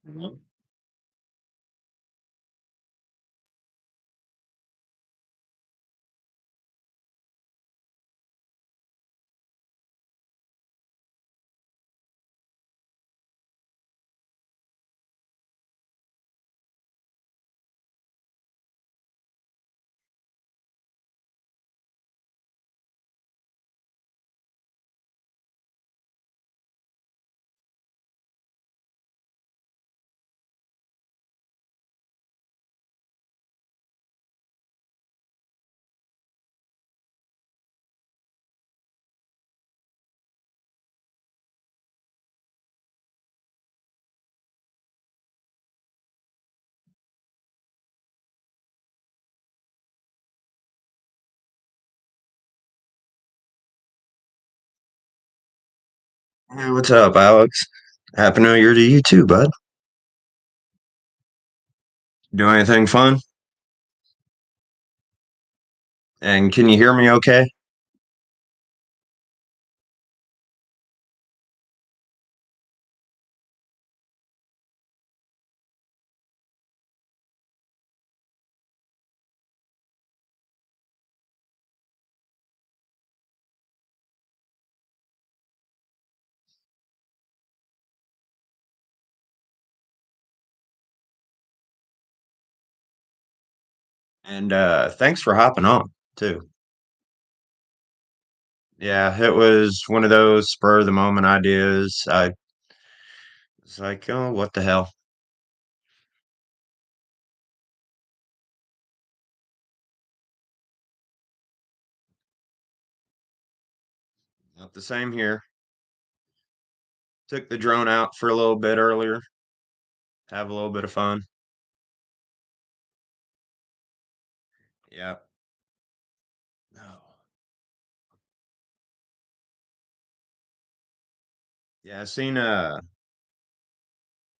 Mhm. Hey, what's up, Alex? Happy New Year to you too, bud. Do anything fun? And can you hear me okay? And thanks for hopping on too. Yeah, it was one of those spur of the moment ideas. I was like, oh, what the hell? Not the same here. Took the drone out for a little bit earlier, have a little bit of fun. Yeah. No. Yeah, I seen oh,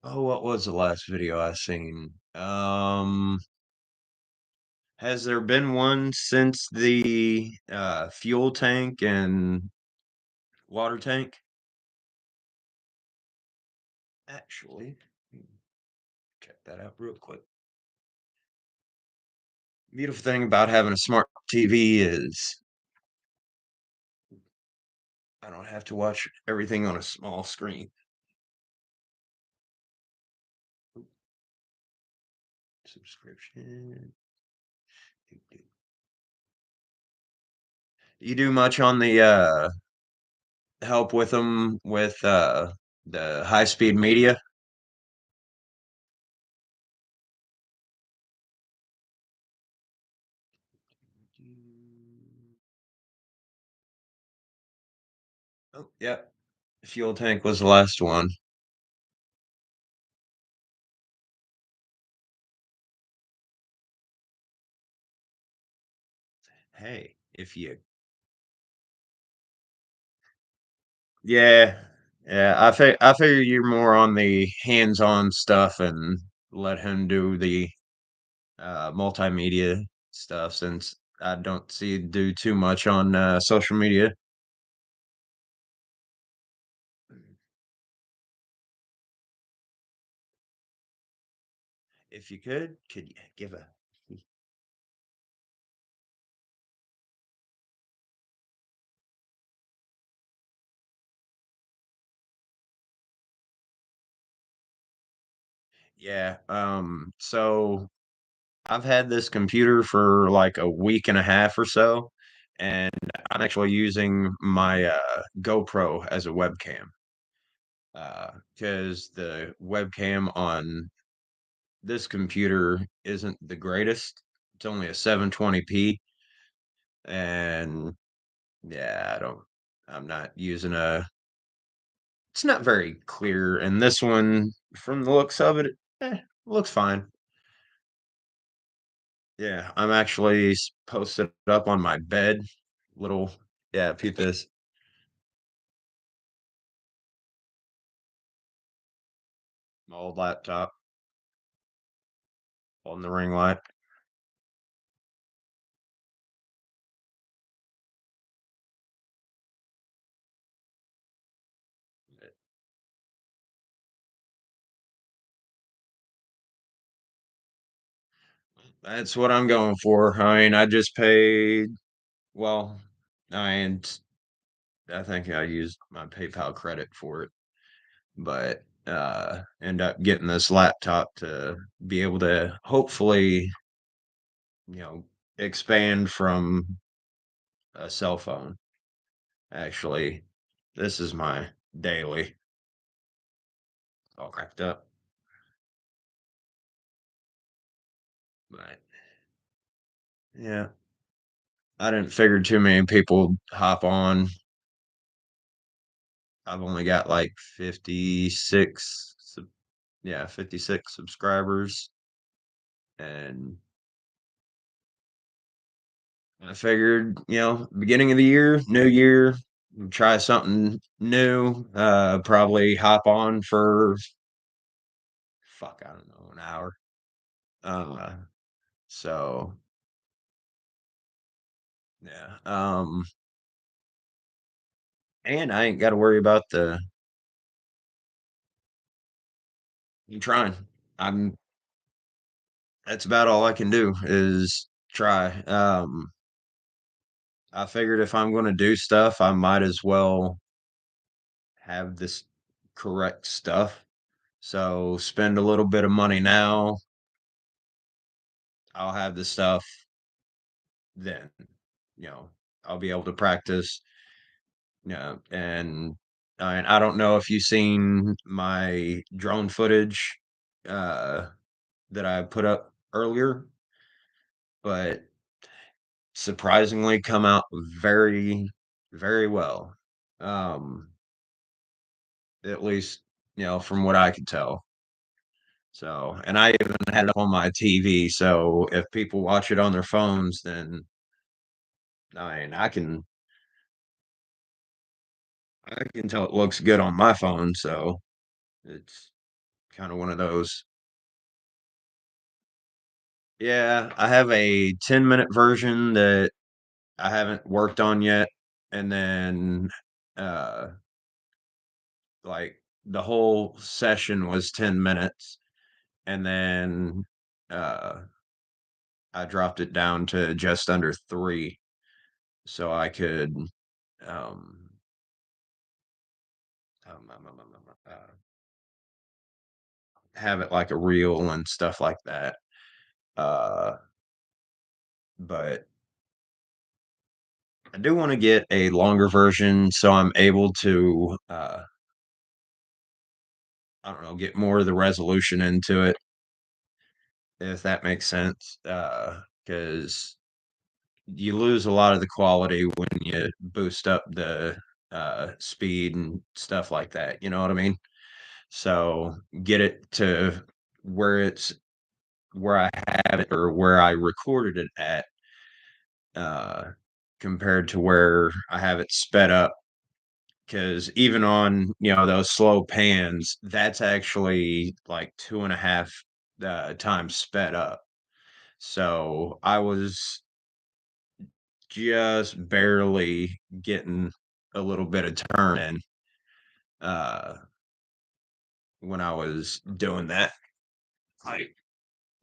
what was the last video I seen? Has there been one since the fuel tank and water tank? Actually, check that out real quick. Beautiful thing about having a smart TV is I don't have to watch everything on a small screen. Subscription. You do much on the help with them with the high speed media? Oh, yeah. Fuel tank was the last one. Hey, if you yeah, yeah, I figure you're more on the hands-on stuff and let him do the multimedia stuff since I don't see you do too much on social media. If you could you give a yeah, so I've had this computer for like a week and a half or so, and I'm actually using my GoPro as a webcam. Because the webcam on this computer isn't the greatest. It's only a 720p, and yeah, I'm not using a, it's not very clear. And this one, from the looks of it, looks fine. Yeah, I'm actually posted up on my bed. Little, yeah, peep this, my old laptop on the ring light. That's what I'm going for. I mean, I just paid, well, and I think I used my PayPal credit for it, but end up getting this laptop to be able to hopefully, you know, expand from a cell phone. Actually, this is my daily all cracked up. But yeah, I didn't figure too many people hop on. I've only got like 56, yeah, 56 subscribers. And I figured, beginning of the year, new year, try something new. Probably hop on for, fuck, I don't know, an hour. Uh, so yeah. And I ain't got to worry about I'm trying. I'm That's about all I can do is try. I figured if I'm going to do stuff, I might as well have this correct stuff. So spend a little bit of money now. I'll have the stuff then. You know, I'll be able to practice. Yeah, and I don't know if you've seen my drone footage uh, that I put up earlier, but surprisingly come out very, very well. Um, at least, from what I could tell. So, and I even had it on my TV. So if people watch it on their phones, then I mean, I can tell it looks good on my phone. So it's kind of one of those. Yeah, I have a 10-minute version that I haven't worked on yet. And then, uh, like the whole session was 10 minutes. And then, uh, I dropped it down to just under 3 so I could, um, have it like a reel and stuff like that. Uh, but I do want to get a longer version so I'm able to, I don't know, get more of the resolution into it, if that makes sense. Because you lose a lot of the quality when you boost up the speed and stuff like that. You know what I mean? So get it to where it's where I have it or where I recorded it at, uh, compared to where I have it sped up. Because even on those slow pans, that's actually like 2.5 times sped up. So I was just barely getting a little bit of turn in uh, when I was doing that. Like,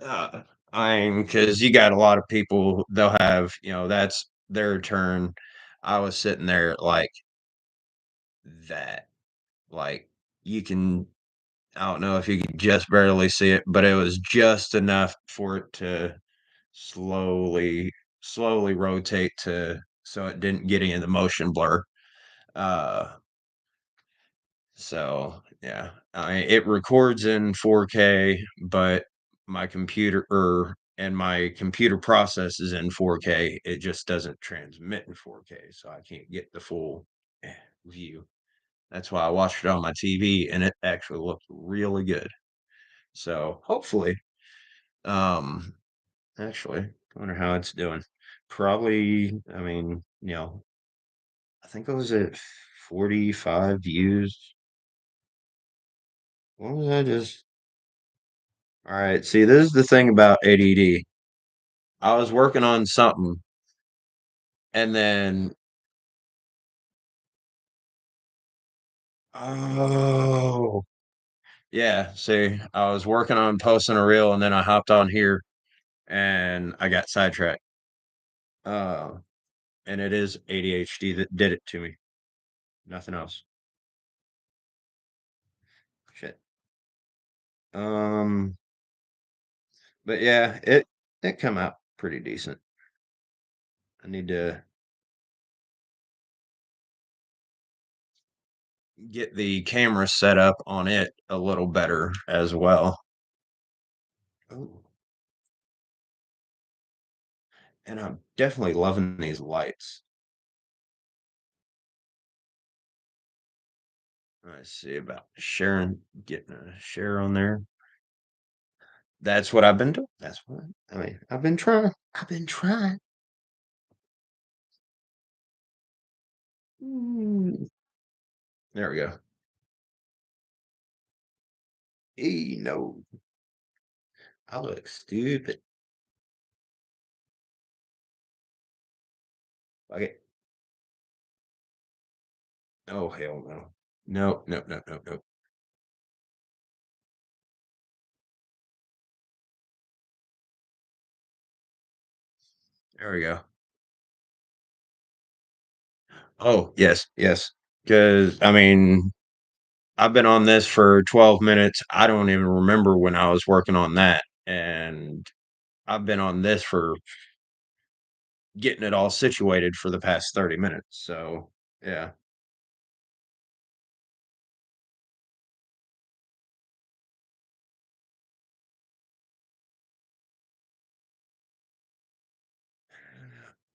uh, I'm because you got a lot of people, they'll have, that's their turn. I was sitting there like that. Like, you can, I don't know if you could just barely see it, but it was just enough for it to slowly, slowly rotate to so it didn't get any of the motion blur. Uh, so yeah, it records in 4K, but my computer process is in 4K. It just doesn't transmit in 4K, so I can't get the full view. That's why I watched it on my TV, and it actually looked really good. So hopefully, um, actually, I wonder how it's doing. Probably, I mean, I think I was at 45 views. What was I just? All right. See, this is the thing about ADD. I was working on something, and then, oh, yeah. See, I was working on posting a reel, and then I hopped on here, and I got sidetracked. Uh, and it is ADHD that did it to me. Nothing else. Shit. Um, but yeah, it come out pretty decent. I need to get the camera set up on it a little better as well. Ooh. And I'm definitely loving these lights. Let's see about sharing, getting a share on there. That's what I've been doing. That's what I mean. I've been trying. I've been trying. Mm. There we go. No, I look stupid. Okay. Oh hell no. No, no, no, no, no. There we go. Oh yes, yes. Because I mean, I've been on this for 12 minutes. I don't even remember when I was working on that, and I've been on this for getting it all situated for the past 30 minutes. So yeah.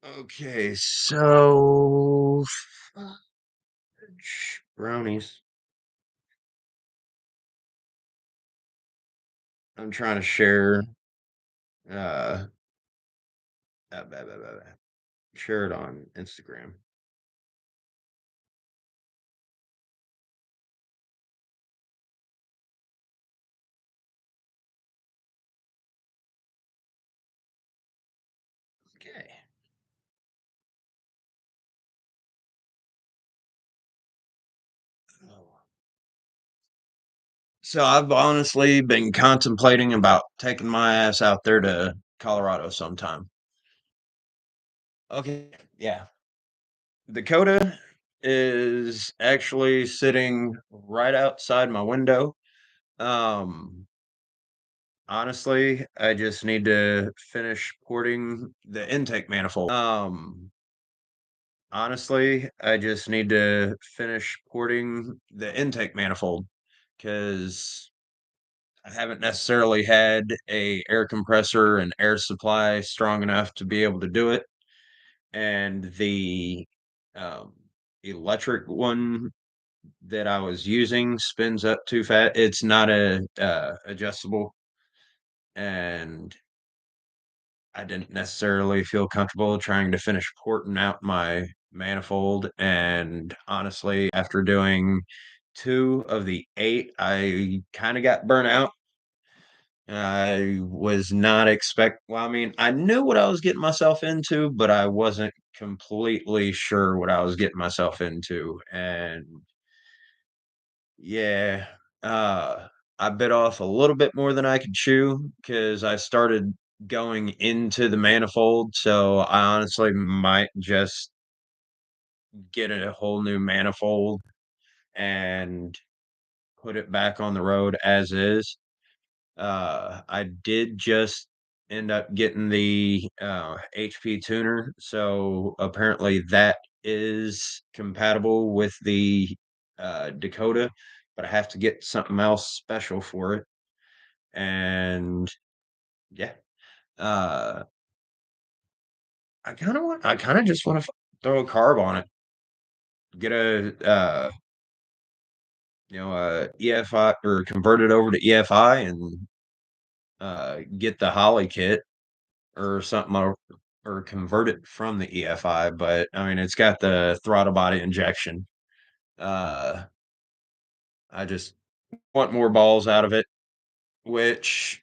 Okay, so brownies. I'm trying to share uh blah, blah, blah, blah. Share it on Instagram. Okay. So I've honestly been contemplating about taking my ass out there to Colorado sometime. Okay. Yeah. Dakota is actually sitting right outside my window. Um Honestly, I just need to finish porting the intake manifold. Honestly, I just need to finish porting the intake manifold because I haven't necessarily had a air compressor and air supply strong enough to be able to do it, and the um, electric one that I was using spins up too fast. It's not a adjustable, and I didn't necessarily feel comfortable trying to finish porting out my manifold. And honestly, after doing two of the eight, I kind of got burnt out. I was not well, I mean, I knew what I was getting myself into, but I wasn't completely sure what I was getting myself into. And yeah, I bit off a little bit more than I could chew because I started going into the manifold. So I honestly might just get a whole new manifold and put it back on the road as is. I did just end up getting the HP tuner, so apparently that is compatible with the Dakota, but I have to get something else special for it. And yeah, uh, I kind of just want to throw a carb on it, get a EFI or convert it over to EFI and get the Holly kit or something or convert it from the EFI, but I mean it's got the throttle body injection. Uh I just want more balls out of it, which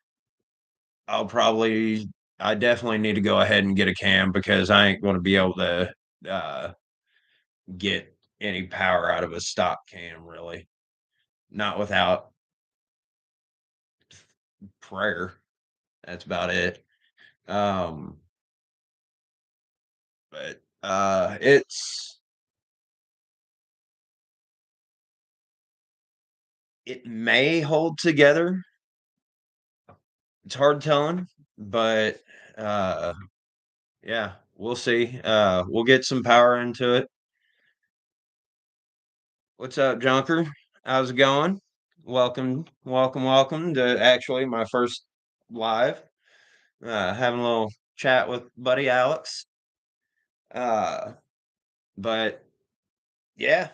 I'll probably I definitely need to go ahead and get a cam because I ain't going to be able to uh get any power out of a stock cam really. Not without prayer. That's about it. Um, but it may hold together. It's hard telling, but uh yeah, we'll see. We'll get some power into it. What's up, Junker? How's it going? Welcome, welcome, welcome to actually my first live. Having a little chat with buddy Alex. Uh, but yeah,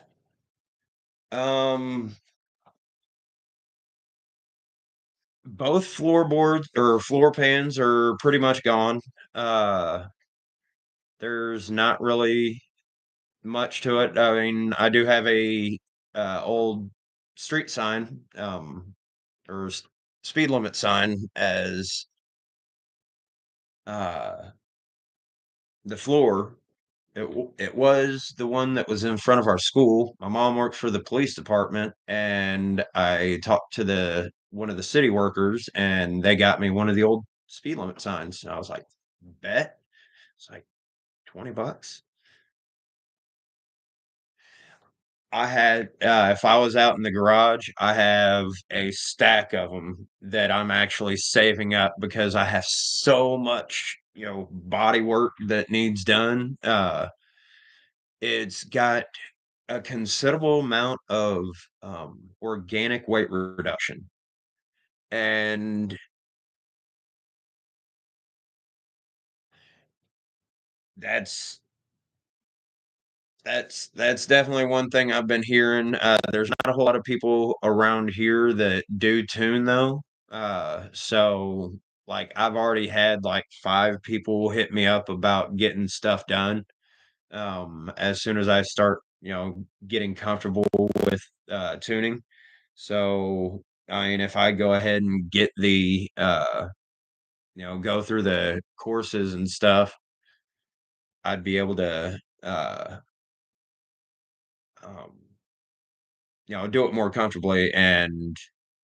um, both floorboards or floor pans are pretty much gone. Uh, there's not really much to it. I mean, I do have a old street sign, or speed limit sign as uh the floor. It was the one that was in front of our school. My mom works for the police department, and I talked to the one of the city workers, and they got me one of the old speed limit signs. And I was like, bet. It's like $20. I had, if I was out in the garage, I have a stack of them that I'm actually saving up because I have so much, body work that needs done. It's got a considerable amount of organic weight reduction, and that's that's definitely one thing I've been hearing. There's not a whole lot of people around here that do tune though. So like I've already had like 5 people hit me up about getting stuff done. As soon as I start, getting comfortable with tuning. So I mean, if I go ahead and get the go through the courses and stuff, I'd be able to um do it more comfortably and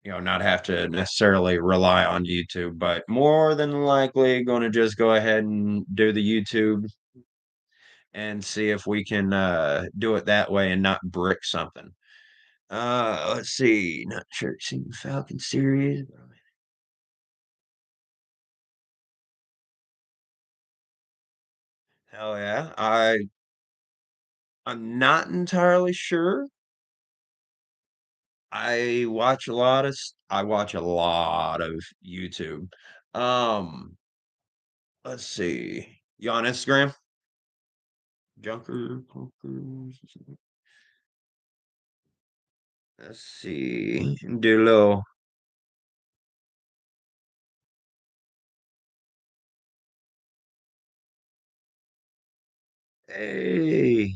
not have to necessarily rely on YouTube, but more than likely going to just go ahead and do the YouTube and see if we can do it that way and not brick something. Let's see. Not sure. Seen Falcon series. Hell yeah. I'm not entirely sure. I watch a lot of YouTube. Um, let's see. You on Instagram? Junker, Punkers. Let's see. Do a little. Hey,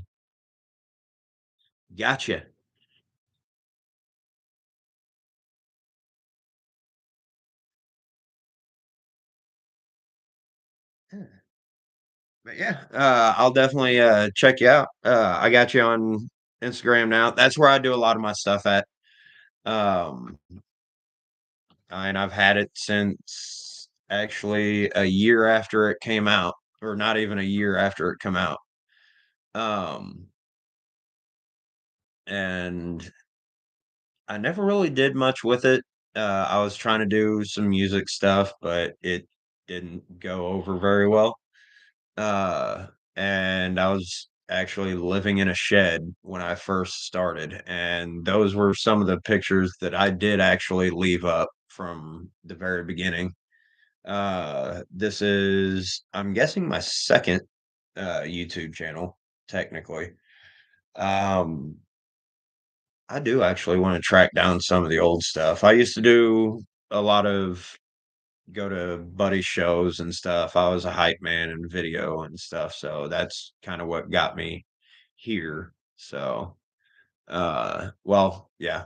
gotcha. But yeah, I'll definitely check you out. I got you on Instagram now. That's where I do a lot of my stuff at. Um, and I've had it since actually a year after it came out, or not even a year after it come out. Um, and I never really did much with it. I was trying to do some music stuff, but it didn't go over very well. Uh, and I was actually living in a shed when I first started, and those were some of the pictures that I did actually leave up from the very beginning. This is, I'm guessing, my second YouTube channel, technically. Um, I do actually want to track down some of the old stuff. I used to do a lot of go to buddy shows and stuff. I was a hype man in video and stuff, so that's kind of what got me here. So, well, yeah,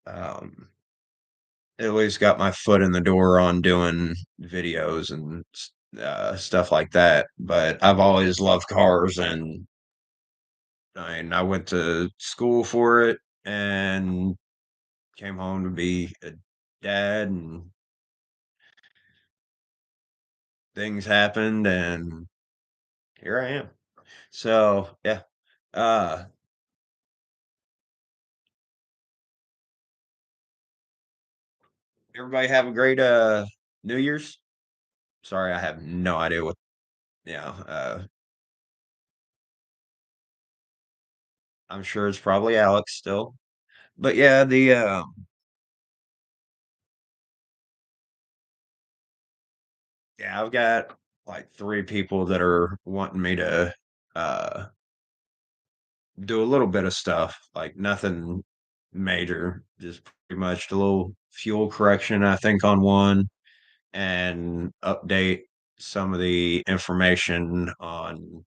um, at least got my foot in the door on doing videos and stuff like that. But I've always loved cars, and I went to school for it and came home to be a dad and things happened, and here I am. So yeah. Uh, Everybody have a great New Year's. Sorry, I have no idea what. Yeah, I'm sure it's probably Alex still. But yeah, the yeah, I've got like three people that are wanting me to uh do a little bit of stuff, like nothing major, just pretty much a little fuel correction, I think, on one, and update some of the information on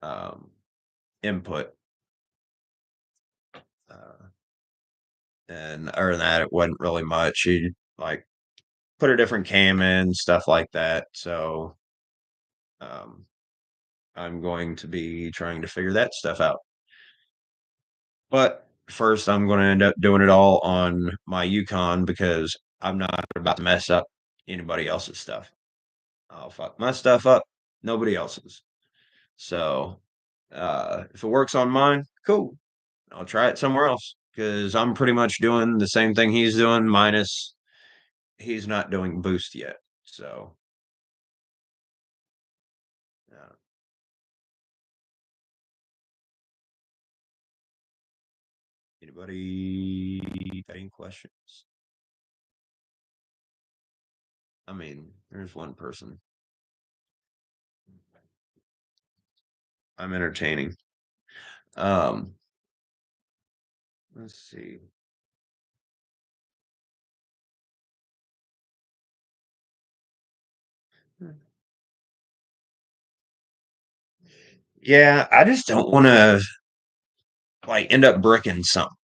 um, input. Uh, and other than that, it wasn't really much. He like put a different cam in, stuff like that. So um, I'm going to be trying to figure that stuff out. But first, I'm going to end up doing it all on my Yukon because I'm not about to mess up anybody else's stuff. I'll fuck my stuff up, nobody else's. So if it works on mine, cool. I'll try it somewhere else because I'm pretty much doing the same thing he's doing, minus he's not doing boost yet. So, uh, anybody got any questions? I mean, there's one person. I'm entertaining. Um, let's see. Yeah, I just don't want to like end up bricking something.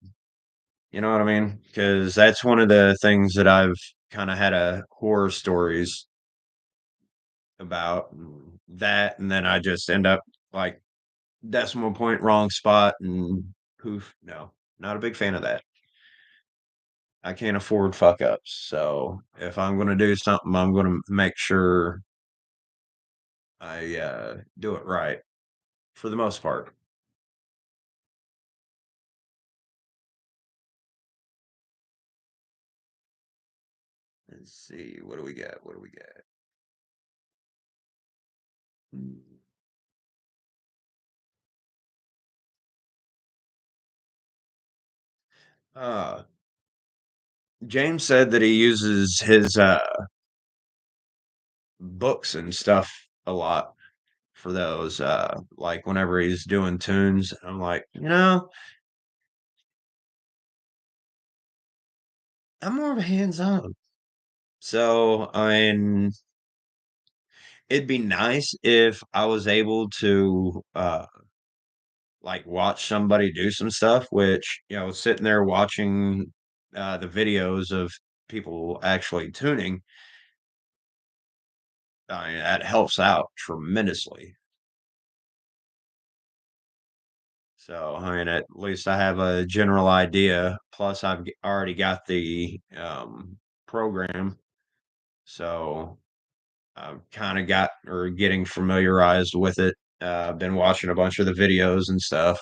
You know what I mean? Because that's one of the things that I've kind of had a horror stories about that, and then I just end up like decimal point wrong spot and poof. No, not a big fan of that. I can't afford fuck ups. So if I'm going to do something, I'm going to make sure I do it right for the most part. Let's see. What do we got? What do we got? Uh, James said that he uses his books and stuff a lot for those. Like whenever he's doing tunes, I'm like, I'm more of a hands-on. So, I mean, it'd be nice if I was able to like watch somebody do some stuff, which, sitting there watching the videos of people actually tuning, I mean, that helps out tremendously. So, I mean, at least I have a general idea. Plus, already got the program. So, I've kind of got or getting familiarized with it. I've been watching a bunch of the videos and stuff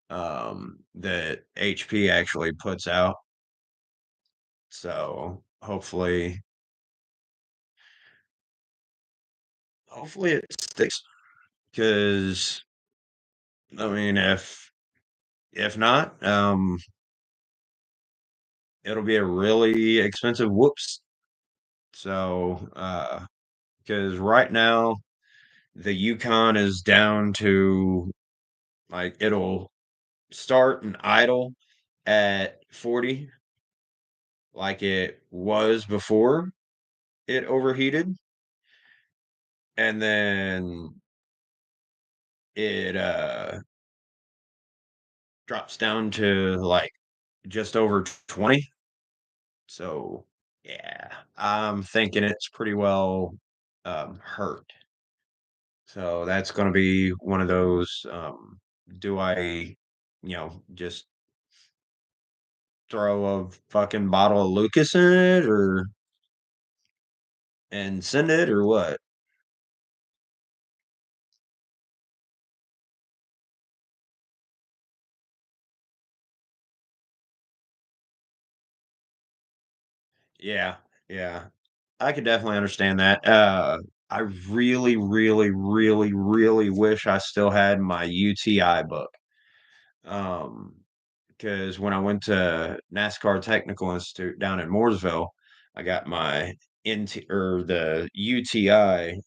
that HP actually puts out. So hopefully it sticks. Because I mean, if not, it'll be a really expensive whoops. So because right now the Yukon is down to like it'll start and idle at 40 like it was before it overheated, and then it drops down to like just over 20. So yeah, I'm thinking it's pretty well hurt. So that's going to be one of those. Do I, just throw a fucking bottle of Lucas in it, or and send it or what? Yeah, yeah. I could definitely understand that. I really, really, really, really wish I still had my UTI book. Um, because when I went to NASCAR Technical Institute down in Mooresville, I got my NT or the UTI,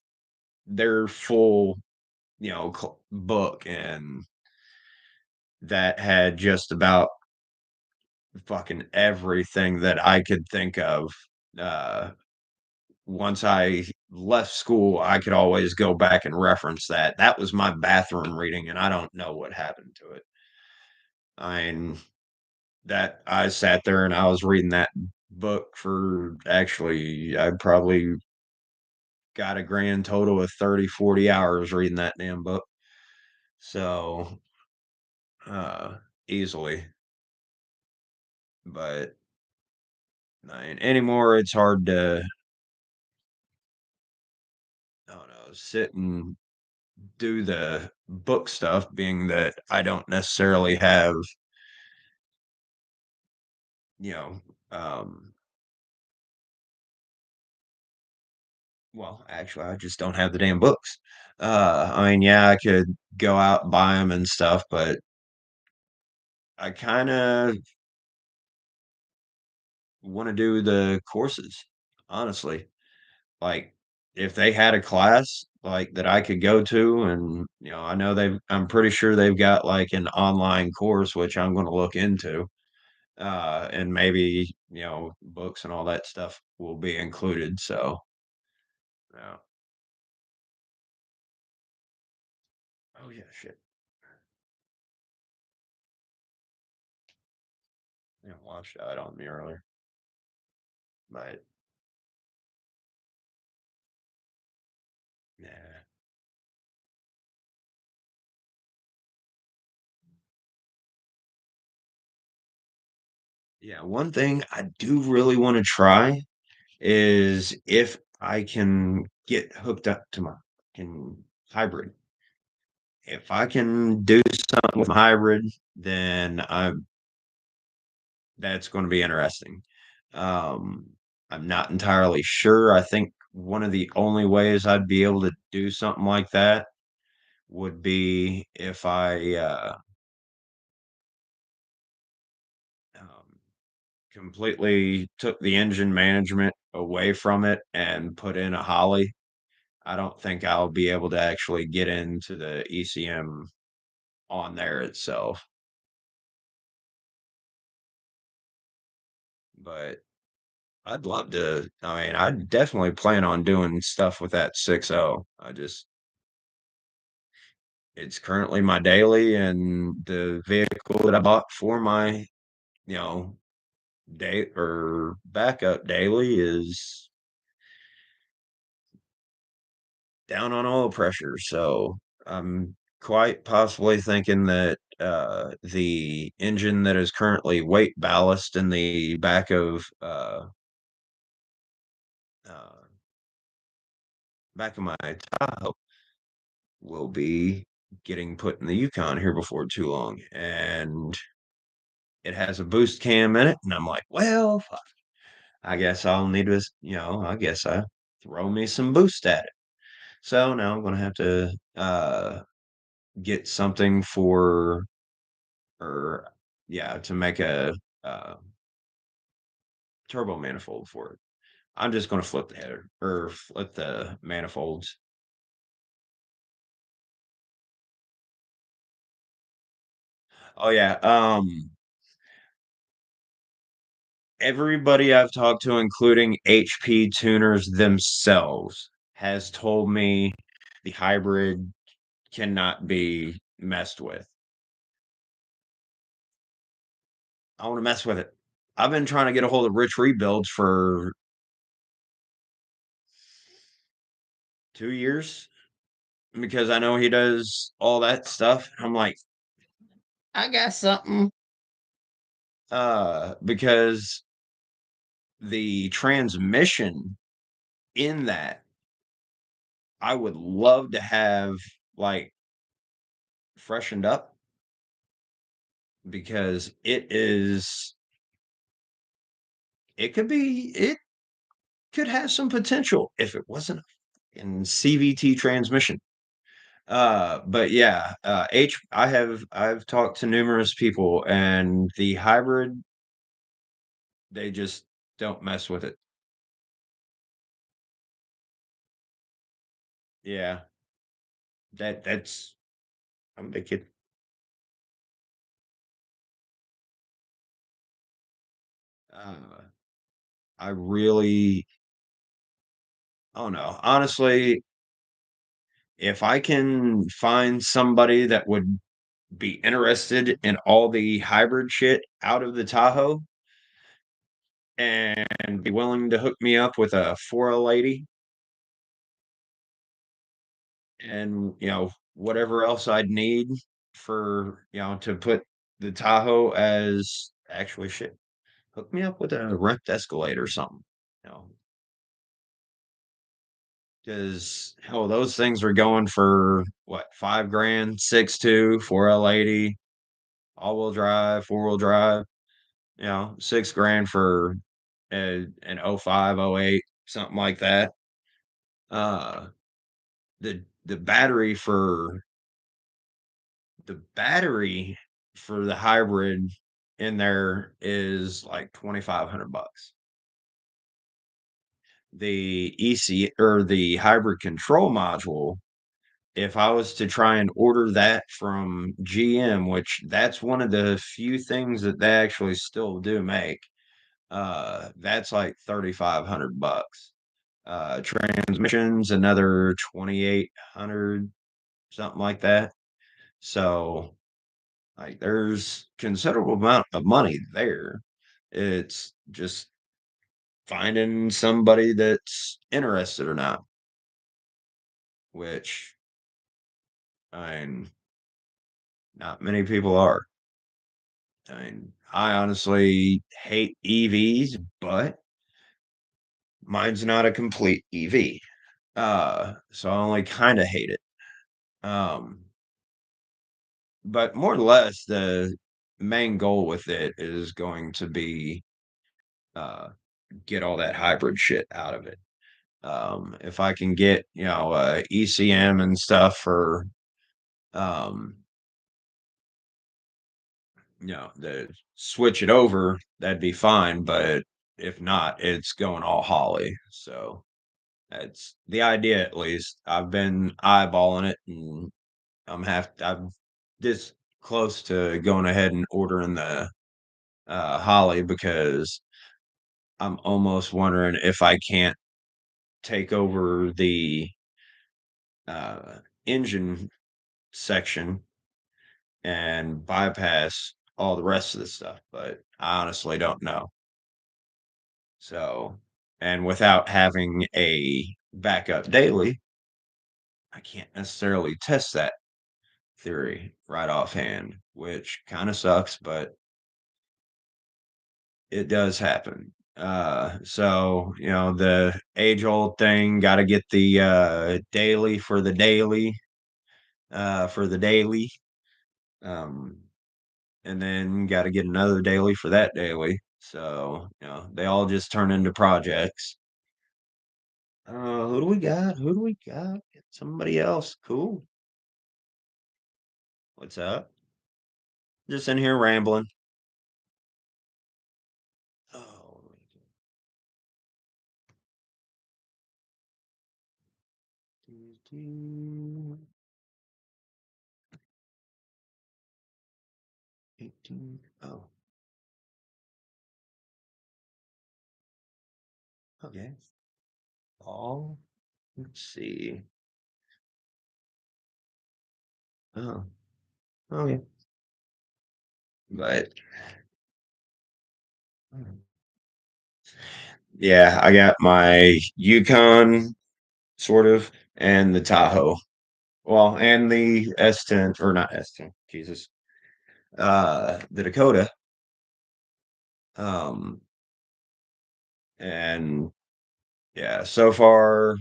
their full, book, and that had just about fucking everything that I could think of. Uh, Once I left school, I could always go back and reference that. That was my bathroom reading, and I don't know what happened to it. I mean, that I sat there and I was reading that book for actually, I probably got a grand total of 30, 40 hours reading that damn book. So, uh, easily. But I mean, anymore, it's hard to, I don't know, sit and do the book stuff, being that I don't necessarily have, you know, um, well, actually, I just don't have the damn books. I mean, yeah, I could go out and buy them and stuff, but I kind of want to do the courses, honestly. Like, if they had a class like that I could go to, and I know I'm pretty sure they've got like an online course, which I'm going to look into. And maybe, books and all that stuff will be included. So, yeah. Oh, yeah, shit. Yeah, watch died on me earlier. But, yeah. Yeah, one thing I do really want to try is if I can get hooked up to my can hybrid. If I can do something with my hybrid, then that's going to be interesting. Um, I'm not entirely sure. I think one of the only ways I'd be able to do something like that would be if I um, completely took the engine management away from it and put in a Holly. I don't think I'll be able to actually get into the ECM on there itself. But I'd love to. I mean, I definitely plan on doing stuff with that 6.0. It's currently my daily, and the vehicle that I bought for my, you know, day or backup daily is down on oil pressure. So I'm quite possibly thinking that the engine that is currently weight ballast in the back of uh, my Tahoe will be getting put in the Yukon here before too long, and it has a boost cam in it, and I'm like, well, fuck, I guess I'll need to, I guess I throw me some boost at it. So now I'm gonna have to get something for, or yeah, to make a uh, turbo manifold for it. I'm just gonna flip the header or flip the manifolds. Oh yeah, everybody I've talked to, including HP tuners themselves, has told me the hybrid cannot be messed with. I want to mess with it. I've been trying to get a hold of Rich Rebuilds for 2 years because I know he does all that stuff. I'm like, I got something. Because the transmission in that, I would love to have like freshened up because it could have some potential if it wasn't in CVT transmission. But yeah, I've talked to numerous people and the hybrid, they just don't mess with it. Yeah, that's I'm thinking uh I really I don't know. Honestly, if I can find somebody that would be interested in all the hybrid shit out of the Tahoe and be willing to hook me up with a 4L80 and whatever else I'd need for to put the Tahoe as actually shit. Hook me up with a wrecked Escalade or something. You know, because hell, those things were going for what 5 grand, 6.2, 4L80, all-wheel drive, four-wheel drive. 6 grand for an '05, '08, something like that. Uh, the battery for the hybrid in there is like 2,500 bucks. The EC or the hybrid control module, if I was to try and order that from GM, which that's one of the few things that they actually still do make, that's like 3,500 bucks. Transmissions another 2,800, something like that. So like there's considerable amount of money there. It's just finding somebody that's interested or not, which I mean, not many people are. I mean, I honestly hate EVs, but mine's not a complete EV. So I only kind of hate it. Um, but more or less, the main goal with it is going to be uh, get all that hybrid shit out of it. If I can get ECM and stuff for um, the switch it over, that'd be fine. But if not, it's going all Holly. So that's the idea, at least. I've been eyeballing it, and I'm this close to going ahead and ordering the Holly because I'm almost wondering if I can't take over the uh, engine section and bypass all the rest of the stuff, but I honestly don't know. So, and without having a backup daily, I can't necessarily test that theory right offhand, which kind of sucks, but it does happen. So the age old thing, got to get the daily for the daily, um, and then got to get another daily for that daily. So they all just turn into projects. Who do we got? Who do we got? Somebody else. Cool. What's up? Just in here rambling. Oh, do, 18. Oh, okay. All. Let's see. Oh, okay. But yeah, I got my Yukon sort of and the Tahoe. Well, and the S10 or not S10, Jesus. The Dakota. Um and Yeah, so far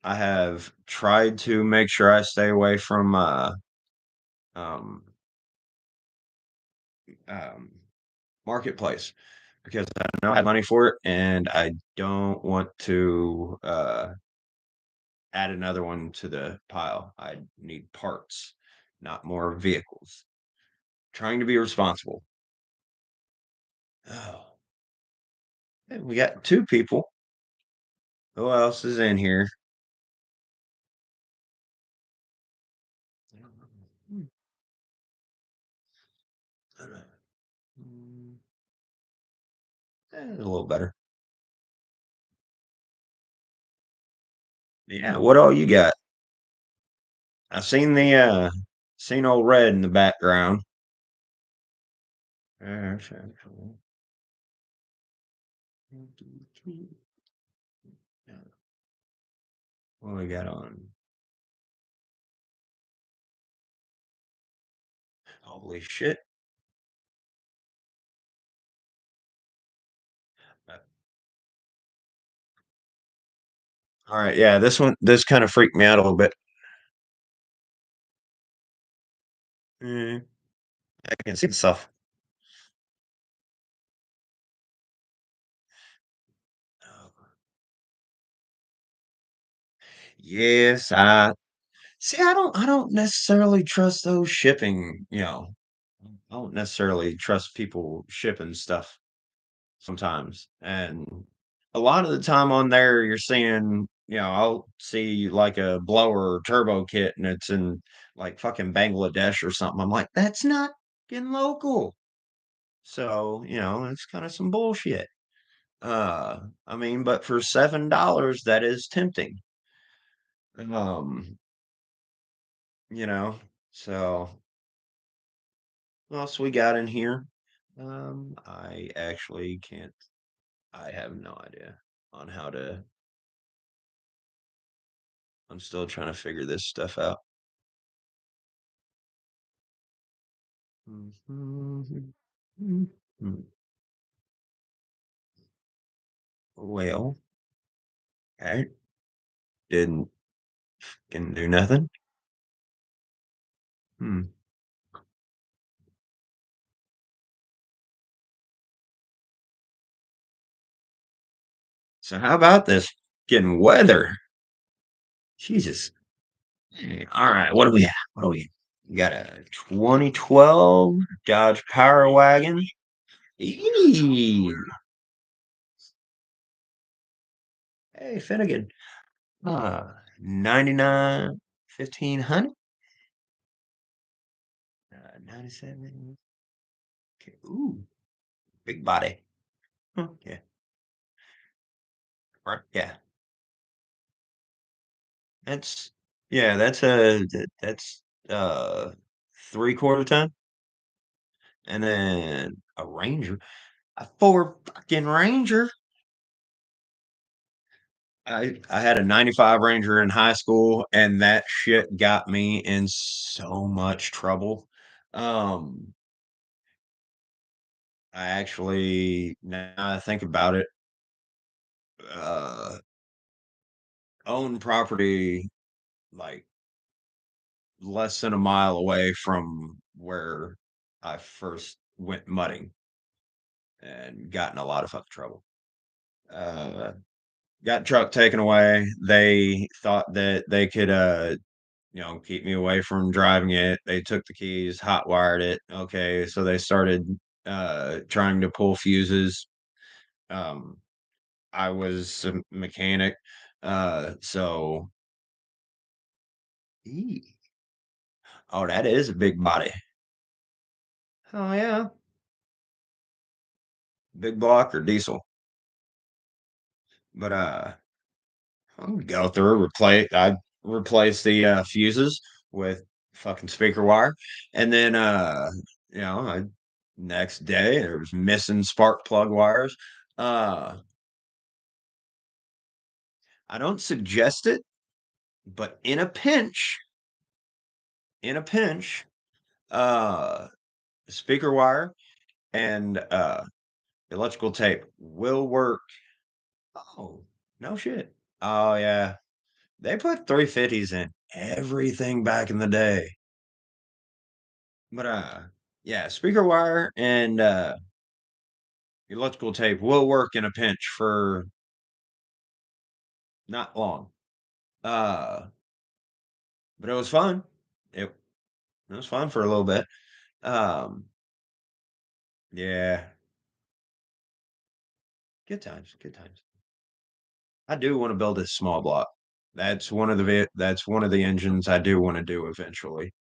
I have tried to make sure I stay away from um um marketplace because I know I have money for it and I don't want to add another one to the pile. I need parts, not more vehicles. Trying to be responsible. Oh, hey, we got two people. Who else is in here? Mm, a little better. Yeah, what all you got? I seen the seen old red in the background. What we got on? Holy shit. All right, yeah, this kind of freaked me out a little bit. Mm, I can see the stuff. Yes, I don't necessarily trust those shipping, I don't necessarily trust people shipping stuff sometimes. And a lot of the time on there you're seeing, I'll see like a blower turbo kit and it's in like fucking Bangladesh or something. I'm like, that's not fucking local. So, it's kind of some bullshit. I mean, but for $7, that is tempting. Um, you know, so what else we got in here? I actually can't, I have no idea on how to, I'm still trying to figure this stuff out. Mhm. Well, I didn't can do nothing. Hmm. So how about this getting weather? Jesus. All right, what do we have? What do we got a 2012 Dodge Power Wagon. Eee. Hey, Finnegan. 99 1500. 97. Okay. Ooh, big body. Huh, yeah. Right. Yeah. That's yeah, that's uh 3/4 ton. And then a Ranger. A Ford fucking Ranger. I had a 95 Ranger in high school, and that shit got me in so much trouble. Um, I actually, now I think about it, uh, own property like less than a mile away from where I first went mudding and got in a lot of fucking trouble. Uh, got truck taken away. They thought that they could keep me away from driving it. They took the keys, hot wired it. Okay, so they started trying to pull fuses. Um, I was a mechanic, so Eee. Oh, that is a big body. Oh yeah, big block or diesel. But I would go through replace. I replace the fuses with fucking speaker wire, and then I next day there was missing spark plug wires. Uh, I don't suggest it, but in a pinch, uh, speaker wire and electrical tape will work. Oh. No shit. Oh yeah. They put 350s in everything back in the day. But yeah, speaker wire and electrical tape will work in a pinch for not long. Uh but it was fun. It was fun for a little bit. Um yeah, good times, good times. I do want to build a small block. That's one of the engines I do want to do eventually.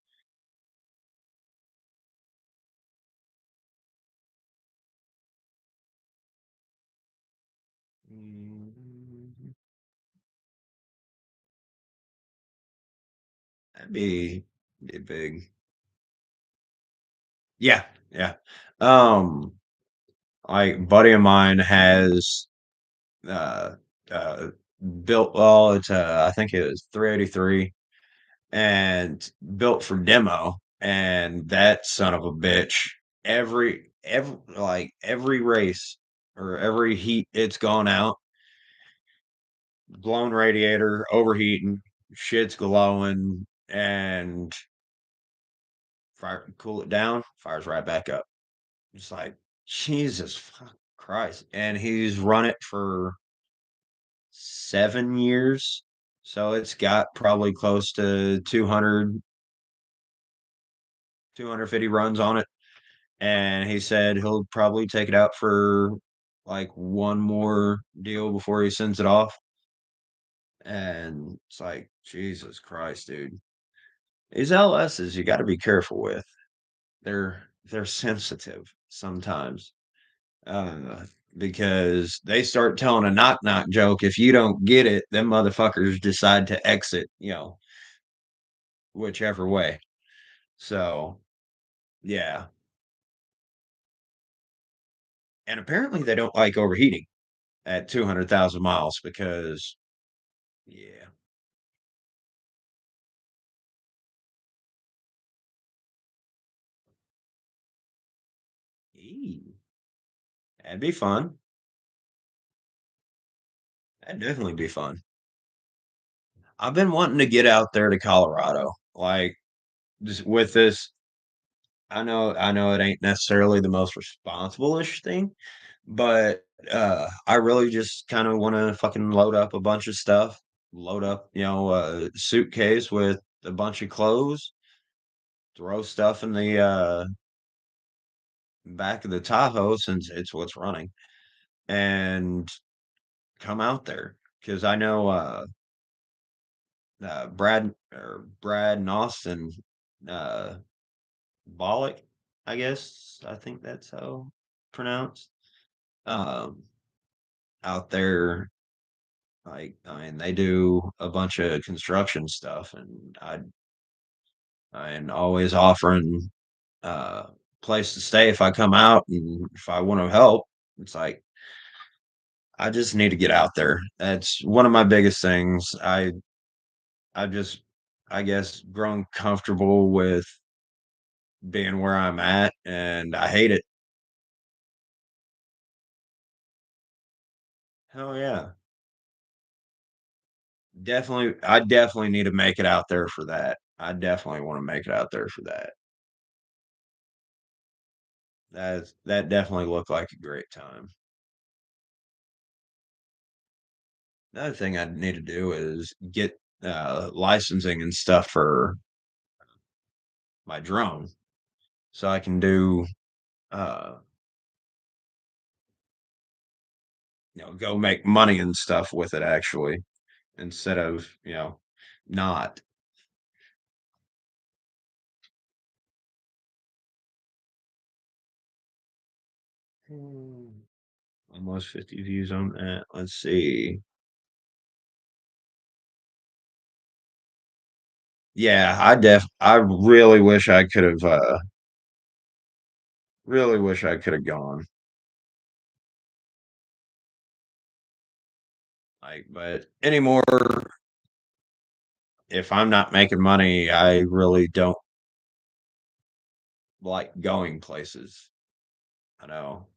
Mm, that'd be big. Yeah, yeah. Um, like buddy of mine has uh uh built well, it's I think it was 383 and built for demo, and that son of a bitch every race or every heat it's gone out, blown radiator, overheating, shit's glowing, and fire cool it down, fires right back up. It's like, Jesus fuck Christ. And he's run it for 7 years. So it's got probably close to 250 runs on it. And he said he'll probably take it out for like one more deal before he sends it off. And it's like, Jesus Christ, dude. These LSs you got to be careful with. They're sensitive sometimes. uh, because they start telling a knock knock joke. If you don't get it, them motherfuckers decide to exit, whichever way. So, yeah. And apparently they don't like overheating at 200,000 miles because, yeah, ee, that'd be fun. That'd definitely be fun. I've been wanting to get out there to Colorado. Like, just with this, I know it ain't necessarily the most responsible-ish thing, but I really just kind of want to fucking load up a bunch of stuff, load up, a suitcase with a bunch of clothes, throw stuff in the back of the Tahoe since it's what's running, and come out there because I know Brad and Austin uh Bollock, I guess I think that's how pronounced. Um, out there, like, I mean, they do a bunch of construction stuff, and I'm always offering uh place to stay if I come out and if I want to help. It's like I just need to get out there. That's one of my biggest things. I just I guess grown comfortable with being where I'm at, and I hate it. Hell yeah. I definitely need to make it out there for that. I definitely want to make it out there for that. That definitely looked like a great time. Another thing I need to do is get licensing and stuff for my drone, so I can do uh, go make money and stuff with it actually, instead of not. Hmm, almost 50 views on that. Let's see. Yeah, I really wish I could have gone. Like, but anymore, if I'm not making money, I really don't like going places. I know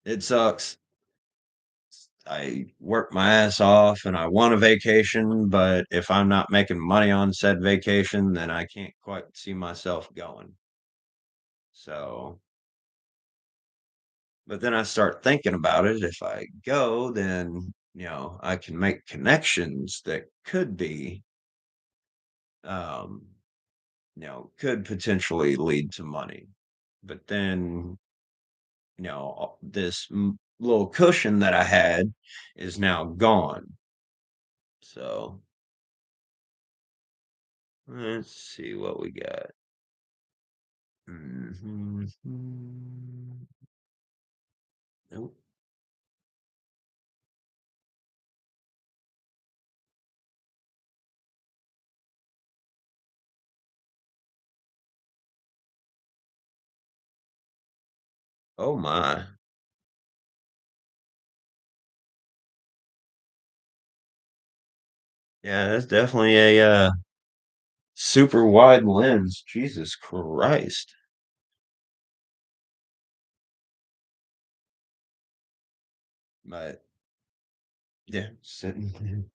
it sucks. I work my ass off and I want a vacation, but if I'm not making money on said vacation, then I can't quite see myself going. So, but then I start thinking about it. If I go, then, I can make connections that could be, um, could potentially lead to money. But then, this little cushion that I had is now gone. So let's see what we got. Mhm. Nope. Oh my. Yeah, that's definitely a super wide lens. Jesus Christ. But yeah, sitting.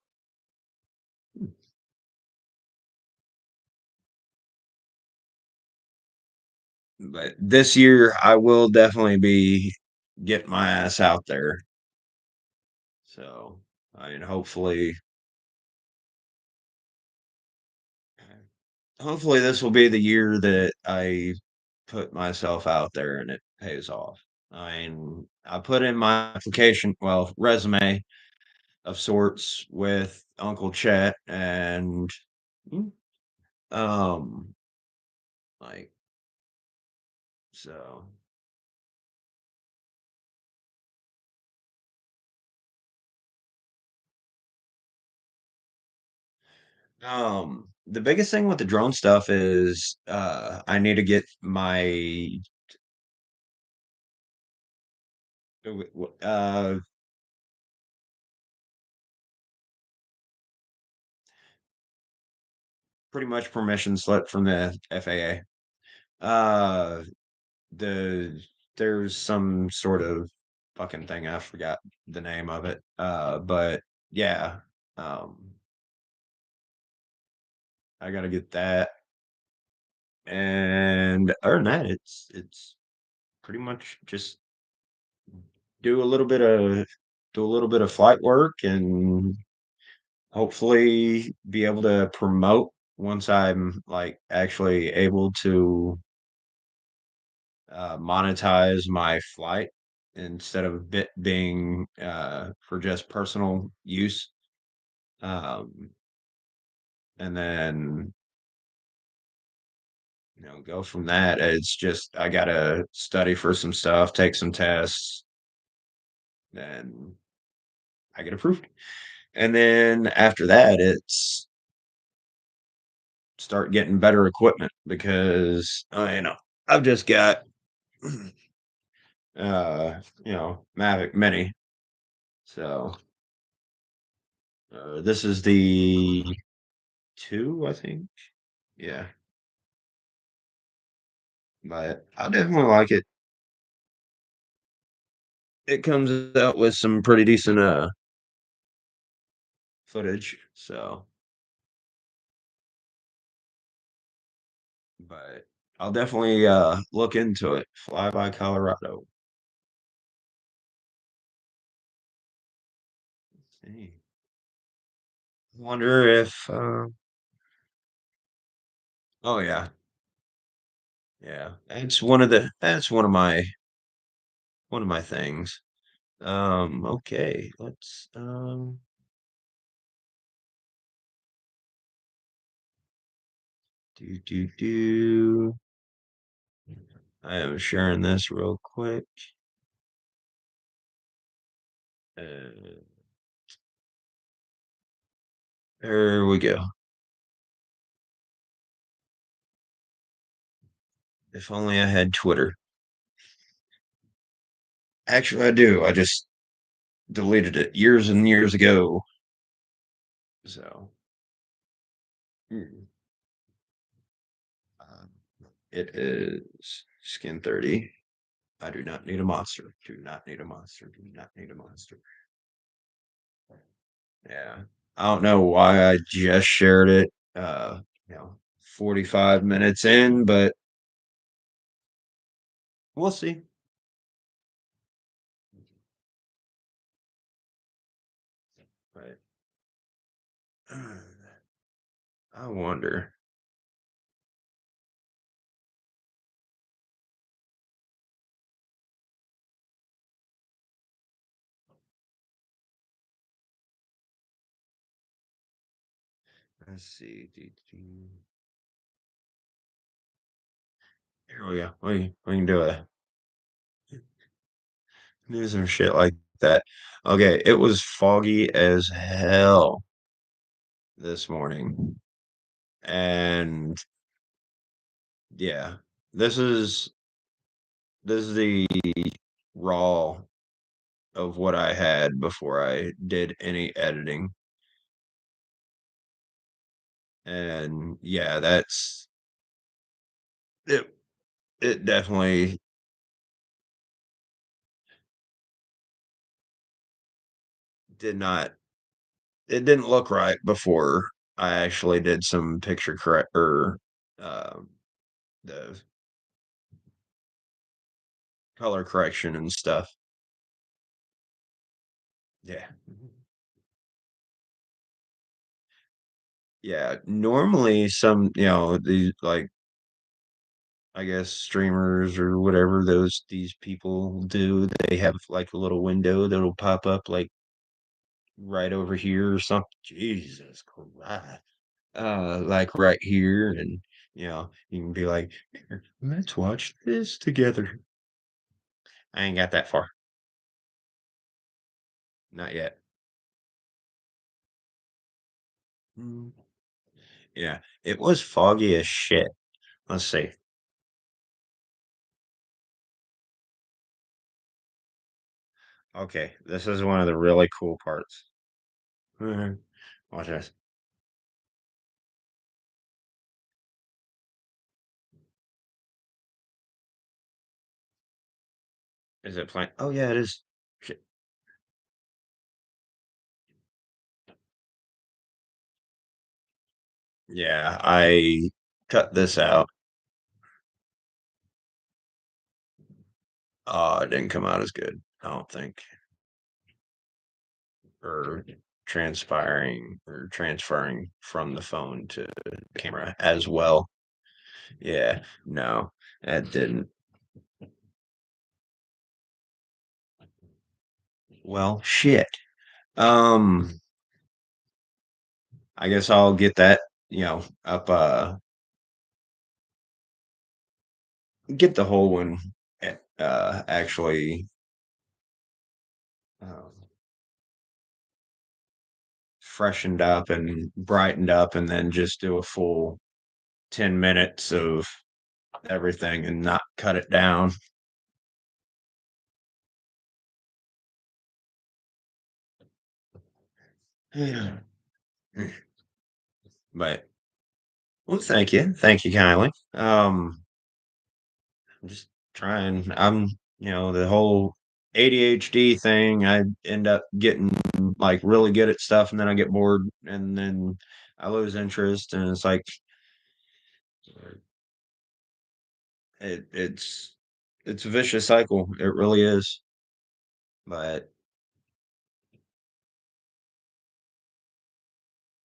But this year I will definitely be getting my ass out there. So I mean, hopefully this will be the year that I put myself out there and it pays off. I mean, I put in my application, well, resume of sorts with Uncle Chet and um like so the biggest thing with the drone stuff is I need to get my uh pretty much permission slip from the FAA. Uh the there's some sort of fucking thing, I forgot the name of it. But yeah, um I gotta get that. And other than that, it's pretty much just do a little bit of do a little bit of flight work and hopefully be able to promote once I'm like actually able to monetize my flight instead of it being for just personal use. Um, and then go from that. It's just I gotta study for some stuff, take some tests, then I get approved. And then after that, it's start getting better equipment because I've just got Mavic Mini. So this is the two, I think. Yeah, but I definitely like it. It comes out with some pretty decent footage. So, but I'll definitely look into it. Fly by Colorado. Let's see. Wonder if oh yeah. Yeah. That's one of my things. Okay, let's do. I am sharing this real quick. Uh, there we go. If only I had Twitter. Actually, I do. I just deleted it years and years ago. So, hmm, um, it is skin 30. I do not need a monster. Do not need a monster. Do not need a monster. Yeah. I don't know why I just shared it, 45 minutes in, but we'll see. Right. I wonder. Let's see. Here we go. We can do some shit like that. Okay, it was foggy as hell this morning. And yeah, this is this is the raw of what I had before I did any editing. And yeah, that's it. It definitely did not. It didn't look right before I actually did some picture correct or um, the color correction and stuff. Yeah, yeah. Normally, some these like I guess streamers or whatever these people do. They have like a little window that'll pop up like right over here or something. Jesus Christ. Like right here, and you can be like, "Here, let's watch this together." I ain't got that far. Not yet. Mm, yeah, it was foggy as shit. Let's see. Okay, this is one of the really cool parts. Mhm. Watch this. Is it playing? Oh yeah, it is. Shit. Yeah, I cut this out. Oh, it didn't come out as good. I don't think, or transferring from the phone to the camera as well. Yeah, no, that didn't. Well, shit. Um, I guess I'll get that, up get the whole one actually um, freshened up and brightened up and then just do a full 10 minutes of everything and not cut it down. Yeah. But well, thank you. Thank you kindly. I'm just trying. The whole ADHD thing, I end up getting like really good at stuff and then I get bored and then I lose interest and it's like it's a vicious cycle. It really is. But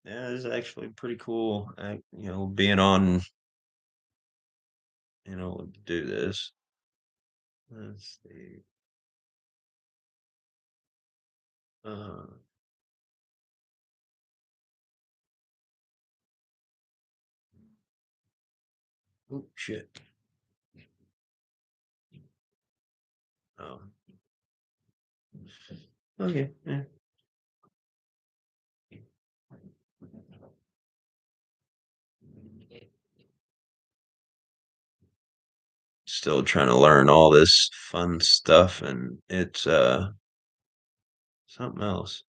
yeah, it's actually pretty cool. Being on, do this. Let's see. Uh, oh shit. Oh, okay. Yeah. Still trying to learn all this fun stuff, and it's something else.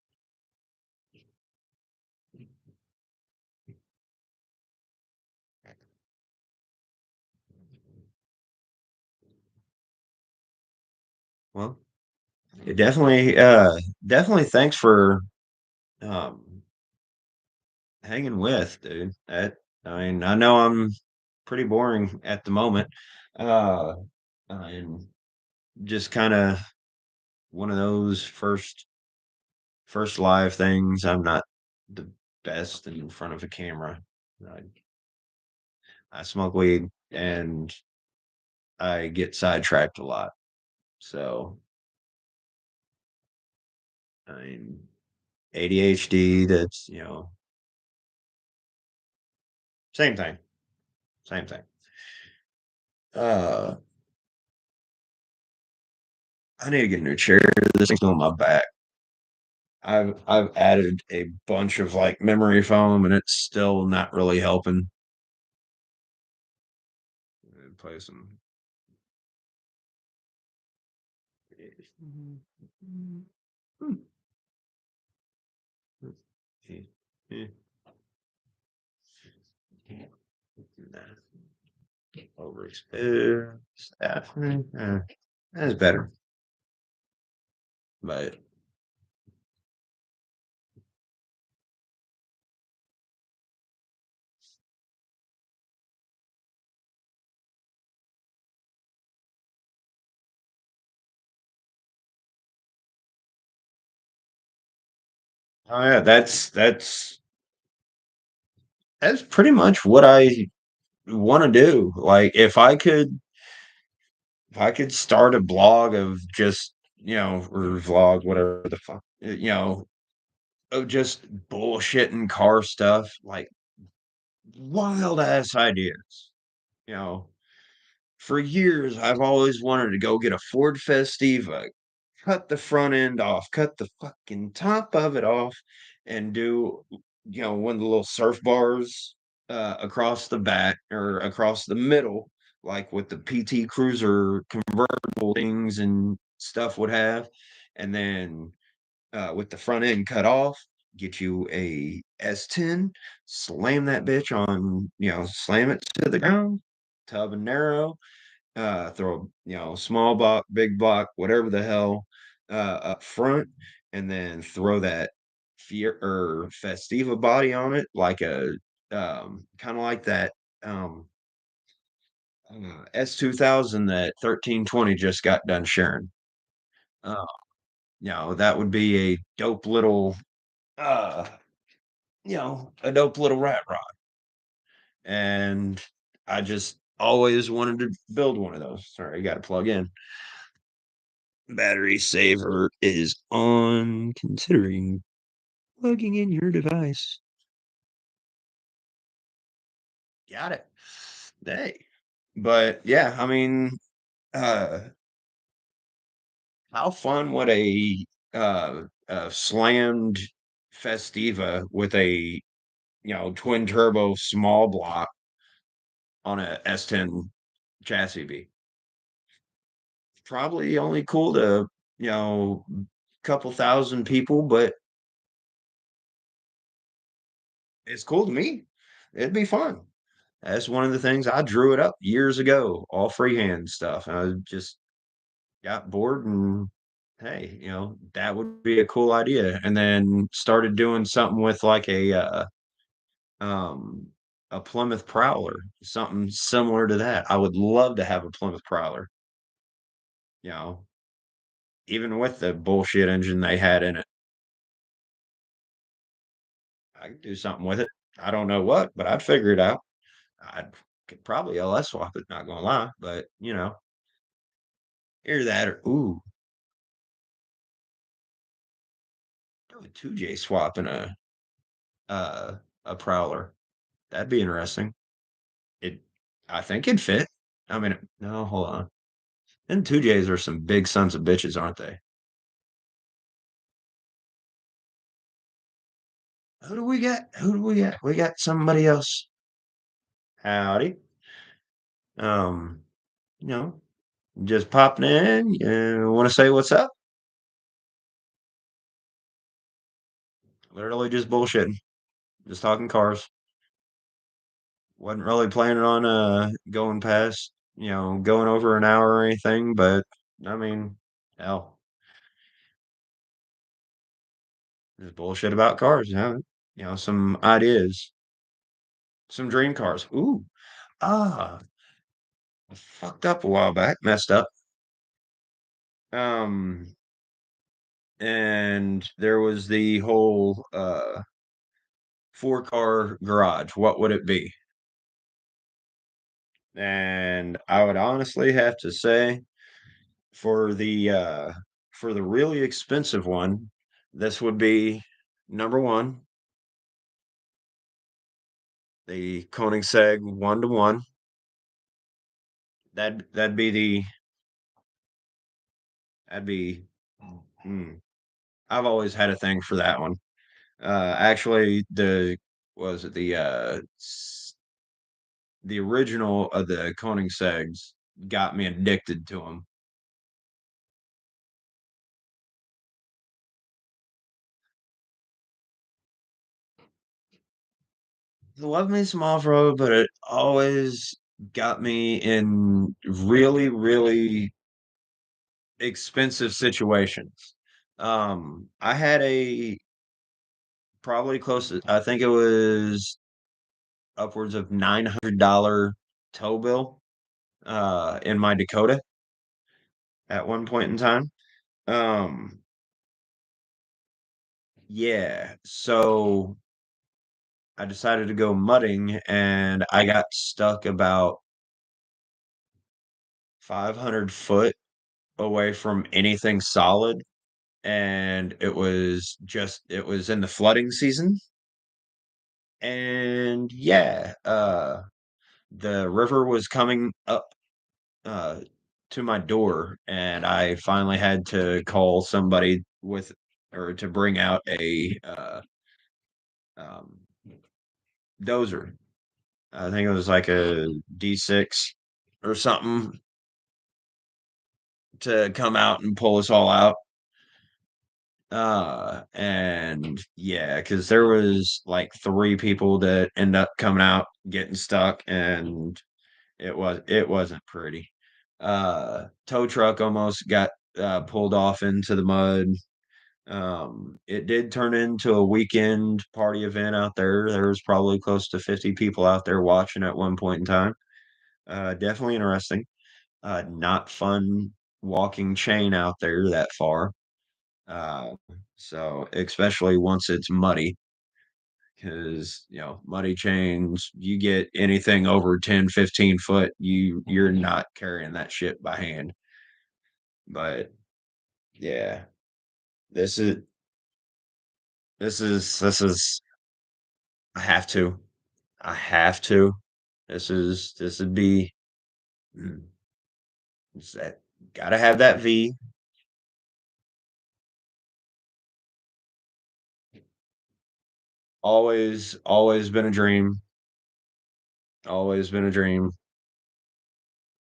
Well, it definitely thanks for Um, Hanging with, dude. I mean, I know I'm pretty boring at the moment. Uh, and just kind of one of those first live things. I'm not the best in front of a camera. I, I smoke weed and I get sidetracked a lot. So, I mean, ADHD, that's, same thing. Same thing. Uh, I need to get a new chair. This thing's on my back. I've added a bunch of like memory foam and it's still not really helping. Play some. Overexposed. That's better. But oh yeah, that's pretty much what I want to do. Like if I could start a blog of just, or vlog, whatever the fuck, of just bullshitting car stuff, like wild ass ideas. You know, for years I've always wanted to go get a Ford Festiva, cut the front end off, cut the fucking top of it off, and do, one of the little surf bars across the back or across the middle, like with the PT Cruiser convertible things and stuff would have, and then with the front end cut off, get you a S10, slam that bitch on, slam it to the ground, tub and narrow, throw, small block, big block, whatever the hell, up front, and then throw that Fier or Festiva body on it, like a kind of like that S2000 that 1320 just got done sharing. Uh, that would be a dope little uh a dope little rat rod. And I just always wanted to build one of those. Sorry, you got to plug in. Battery saver is on. Considering plugging in your device. Got it. Hey. But yeah, I mean, uh, how fun would a slammed Festiva with a twin turbo small block on a S10 chassis be? Probably only cool to, couple thousand people, but it's cool to me. It'd be fun. That's one of the things I drew it up years ago, all freehand stuff. I just got bored and hey, that would be a cool idea. And then started doing something with like um a Plymouth Prowler, something similar to that. I would love to have a Plymouth Prowler, you know, even with the bullshit engine they had in it. I could do something with it. I don't know what, but I'd figure it out. I'd could probably LS swap it, not gonna lie, but either that or do a 2J swap in uh a Prowler. That'd be interesting. It I think it'd fit. I mean, no, hold on. And 2Js are some big sons of bitches, aren't they? Who do we get? Who do we get? We got somebody else. Howdy. Um, you know, just popping in. You want to say what's up? Literally just bullshitting. Just talking cars. Wasn't really planning on going past, going over an hour or anything, but I mean, hell. Just bullshit about cars, some ideas, some dream cars. Ooh, ah, I fucked up a while back, messed up. Um, and there was the whole four-car garage. What would it be? And I would honestly have to say for the really expensive one, this would be number one, the Koenigsegg 1-to-1. That'd be hmm, I've always had a thing for that one. Actually, was it the original of the Koenigsegg's got me addicted to them. Love me some off road, but it always got me in really, really expensive situations. I had a probably close to, I think it was upwards of $900 tow bill in my Dakota at one point in time. Um, yeah, so I decided to go mudding and I got stuck about 500 foot away from anything solid. And it was in the flooding season. And yeah, the river was coming up uh, to my door, and I finally had to call somebody with or to bring out a um, dozer. I think it was like a D6 or something to come out and pull us all out. And yeah, because there was like three people that end up coming out getting stuck, and it wasn't pretty. Tow truck almost got pulled off into the mud. It did turn into a weekend party event out there. There was probably close to 50 people out there watching at one point in time. Definitely interesting. Not fun walking chain out there that far. Uh, so especially once it's muddy, because muddy chains, you get anything over 10, 15 foot, you're not carrying that shit by hand. But yeah, this is this is I have to. I have to. This would be mm, it's that gotta have that V. Always been a dream. Always been a dream.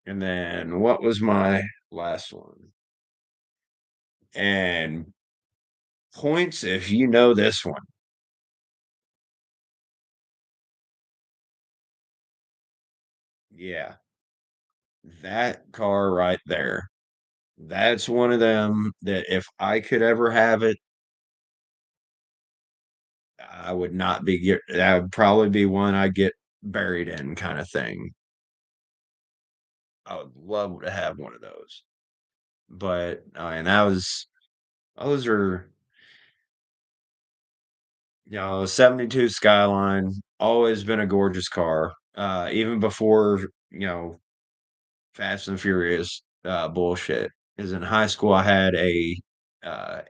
And then what was my last one? And points if you know this one. Yeah, that car right there. That's one of them that if I could ever have it, I would not be get that would probably be one I get buried in kind of thing. I would love to have one of those. But I mean those are 72 Skyline, always been a gorgeous car. Even before, Fast and Furious bullshit. Is in high school I had a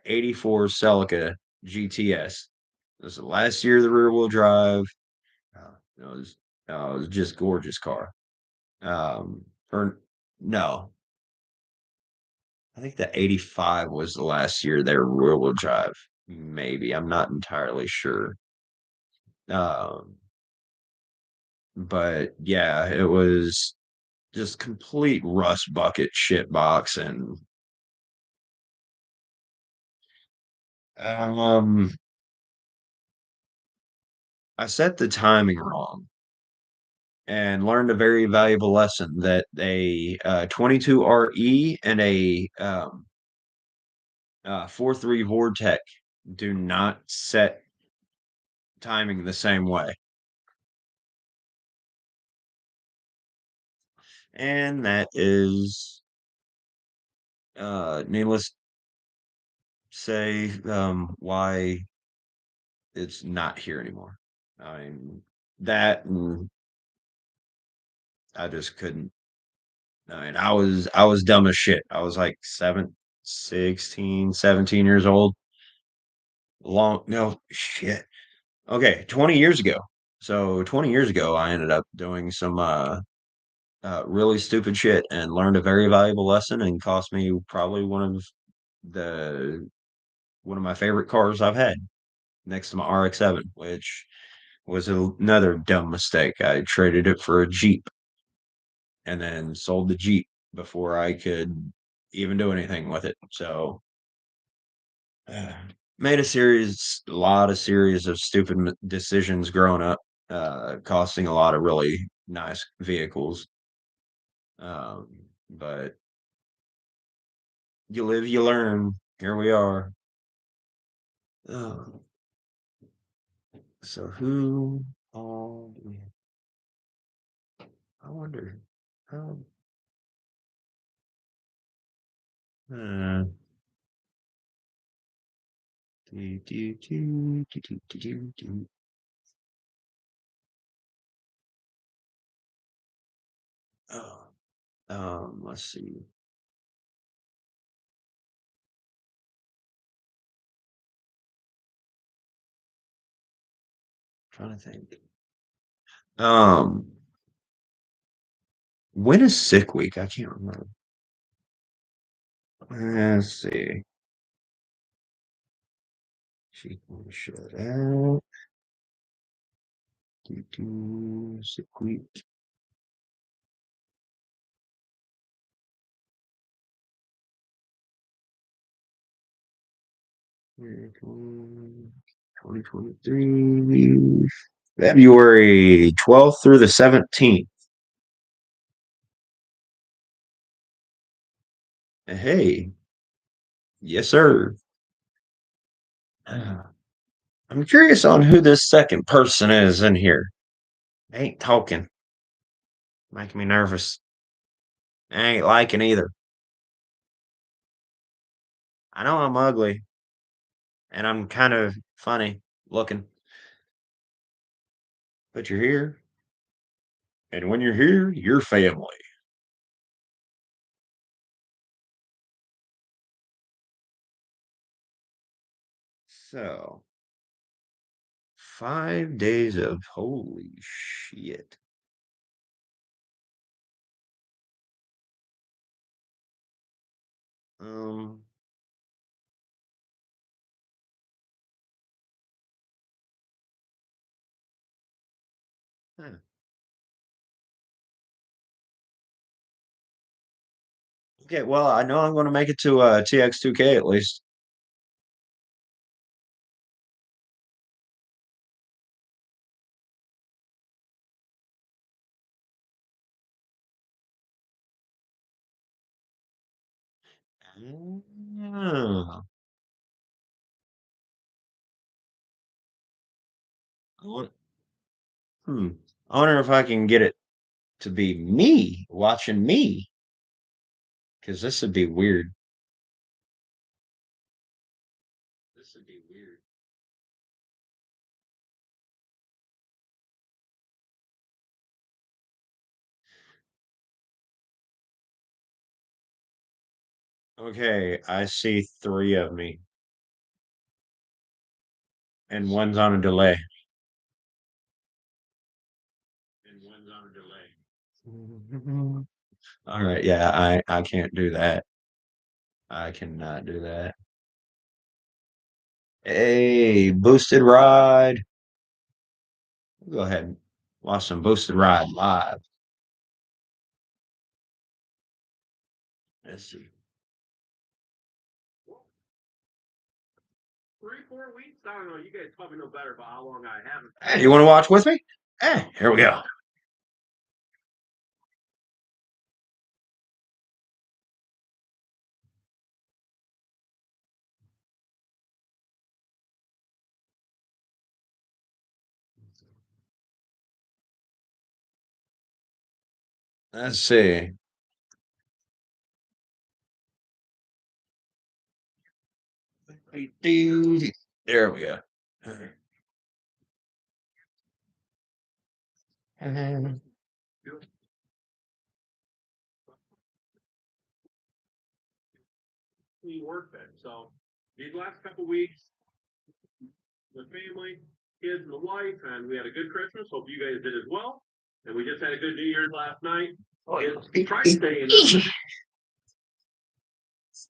84 Celica GTS. It was the last year of the rear wheel drive. It was just gorgeous car. Or no, I think the 85 was the last year they were rear wheel drive. Maybe I'm not entirely sure. Um, but yeah, it was just complete rust bucket shit box, and um, I set the timing wrong and learned a very valuable lesson that a 22 RE and a 43 Vortec do not set timing the same way. And that is needless to say why it's not here anymore. I mean that and I just couldn't. I mean, I was dumb as shit. I was like 16, 17 years old. Long no shit. Okay, 20 years ago. So 20 years ago I ended up doing some really stupid shit and learned a very valuable lesson and cost me probably the one of my favorite cars I've had next to my RX-7, which was another dumb mistake. I traded it for a Jeep and then sold the Jeep before I could even do anything with it. So uh, made a lot of series of stupid decisions growing up, costing a lot of really nice vehicles. Um, but you live, you learn. Here we are. Oh, so who all do we I wonder how. Uh, do, do, do, do, do, do, do, do. Oh, let's see. Trying to think. Um, when is sick week? I can't remember. Let's see. She can shut out. Do, do, sick week. 2023. February 12th through the 17th. Hey, yes, sir. I'm curious on who this second person is in here. They ain't talking, making me nervous. I ain't liking either. I know I'm ugly and I'm kind of funny looking, but you're here. And when you're here, you're family. So, 5 days of holy shit. Um, huh. Okay, well, I know I'm going to make it to TX2K at least. Ah, I won- hmm. I wonder if I can get it to be me watching me, because this would be weird. This would be weird. Okay, I see three of me, and one's on a delay. And one's on a delay. All right, yeah, I can't do that. I cannot do that. Hey, boosted ride. Go ahead and watch some boosted ride live. Let's see. 3, 4 weeks? I don't know. You guys probably know better about how long I haven't. Hey, you want to watch with me? Hey, here we go. Let's see. There we go. And clean workbench. So these last couple weeks, the family, kids, and the wife, and we had a good Christmas. Hope you guys did as well. And we just had a good New Year's last night. Tried staying up.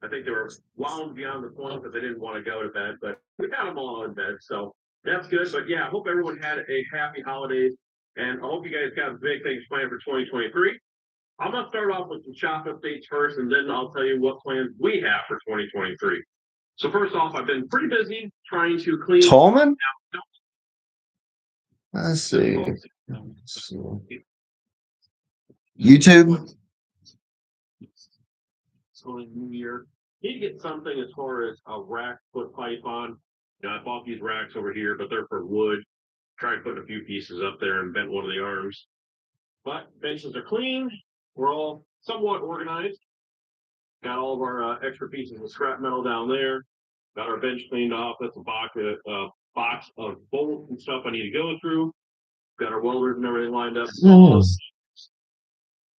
I think they were wound beyond the point because they didn't want to go to bed, but we got them all in bed, so that's good. But yeah, I hope everyone had a happy holidays, and I hope you guys got big things planned for 2023. I'm gonna start off with some shop updates first, and then I'll tell you what plans we have for 2023. So first off, I've been pretty busy trying to clean. Tolman? Let's see. YouTube? It's going New Year. Need to get something as far as a rack put pipe on. You know, I bought these racks over here, but they're for wood. Tried putting a few pieces up there and bent one of the arms. But benches are clean. We're all somewhat organized. Got all of our extra pieces of scrap metal down there. Got our bench cleaned off. That's a box of bolts and stuff I need to go through. Got our welders and everything lined up.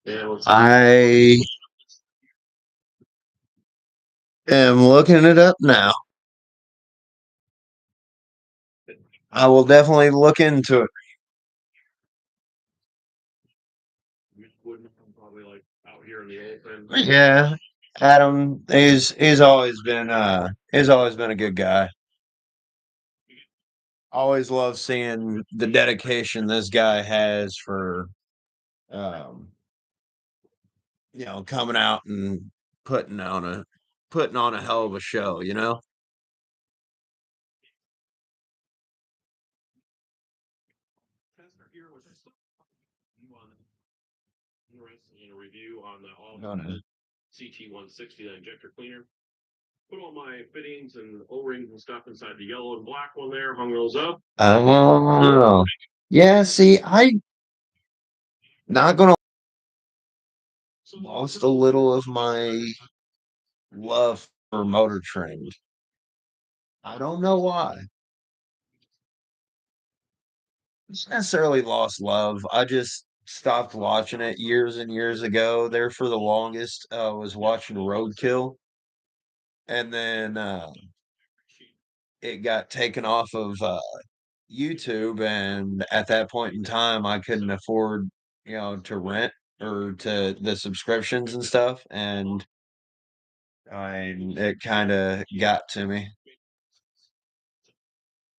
Yeah, I am looking it up now. I will definitely look into it. probably like out here in the open. Yeah. Adam he's always been a good guy. Always love seeing the dedication this guy has for um coming out and putting on a putting on a hell of a show, you know? Tester here, which I still you on interested in a review on the all No, no. CT 160, the injector cleaner. Put all my fittings and O-rings and stuff inside the yellow and black one there, hung those up. Oh. Yeah, see, I not gonna lost a little of my love for Motor Trend. I don't know why. It's necessarily lost love. I just stopped watching it years and years ago. There for the longest, was watching Roadkill, and then it got taken off of YouTube. And at that point in time, I couldn't afford, to rent or to the subscriptions and stuff. And it kind of got to me.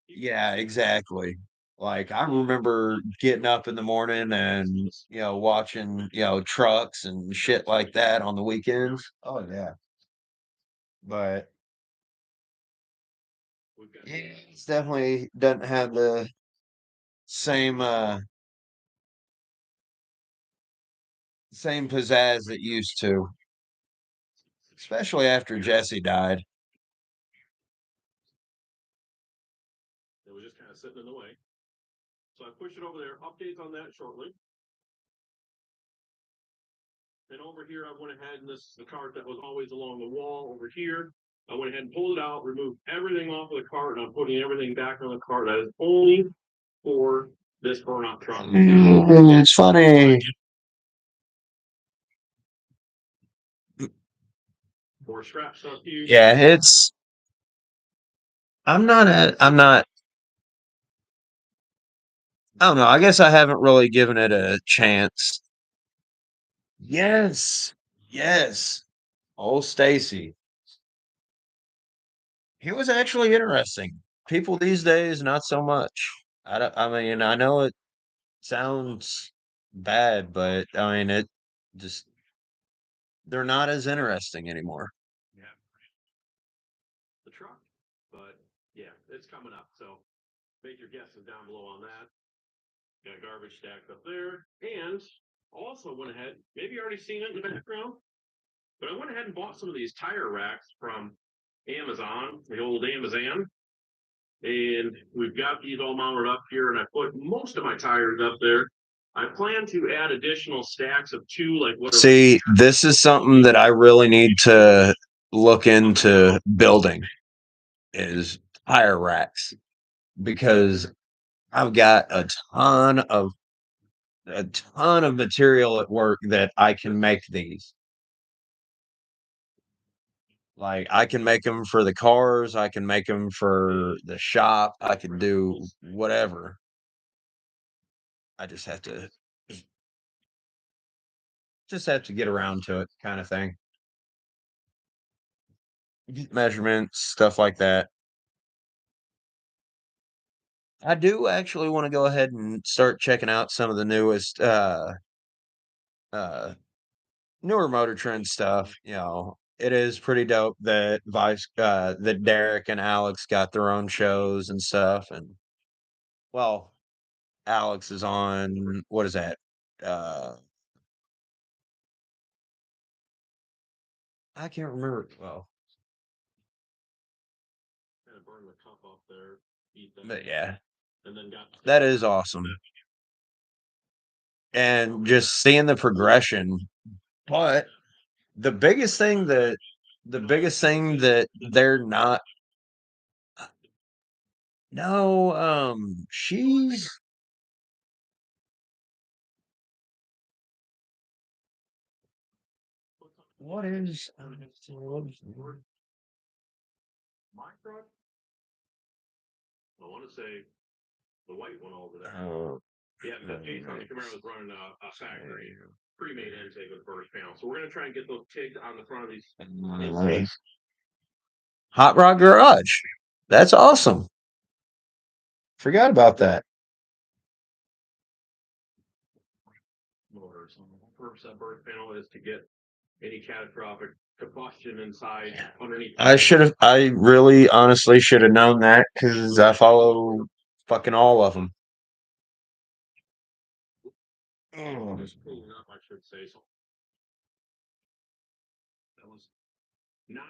Yeah, exactly. Like I remember getting up in the morning and watching trucks and shit like that on the weekends. Oh yeah, but yeah, it's definitely doesn't have the same same pizzazz it used to, especially after Jesse died. It was just kind of sitting in the way. So I pushed it over there. Updates on that shortly. And over here, I went ahead and this is the cart that was always along the wall over here. I went ahead and pulled it out, removed everything off of the cart, and I'm putting everything back on the cart. That is only for this burnout truck. It's funny. More scrap stuff here. Yeah, it's. I'm not. I don't know. I guess I haven't really given it a chance. Yes. Yes. Oh, Stacy. He was actually interesting. People these days, not so much. I mean, I know it sounds bad, but I mean, it just, they're not as interesting anymore. Yeah, the truck. But yeah, it's coming up. So make your guesses down below on that. Got garbage stacked up there. And also went ahead, maybe you already seen it in the background, but I went ahead and bought some of these tire racks from Amazon, the old Amazon. And we've got these all mounted up here, and I put most of my tires up there. I plan to add additional stacks of two, like what are See, this is something that I really need to look into building is tire racks because I've got a ton of material at work that I can make these. Like I can make them for the cars, I can make them for the shop, I can do whatever. I just have to get around to it kind of thing. Get measurements, stuff like that. I do actually want to go ahead and start checking out some of the newest uh newer Motor Trend stuff. It is pretty dope that that Derek and Alex got their own shows and stuff. And well, Alex is on what is that? Uh I can't remember. Well, kind of burn the cup off there, eat that, but yeah, and then got that is awesome. And just seeing the progression. But the biggest thing that they're not no, she's what is my truck. I want to say the white one over there. uh, Yeah, because Jason Camaro was running a factory pre-made intake with first panel. So we're gonna try and get those tigged on the front of these Hot Rod Garage. That's awesome. Forgot about that. motors. The purpose of birth panel is to get any catastrophic combustion inside underneath. I really honestly should have known that because I follow fucking all of them. Just cleaning up, I should say. So that was not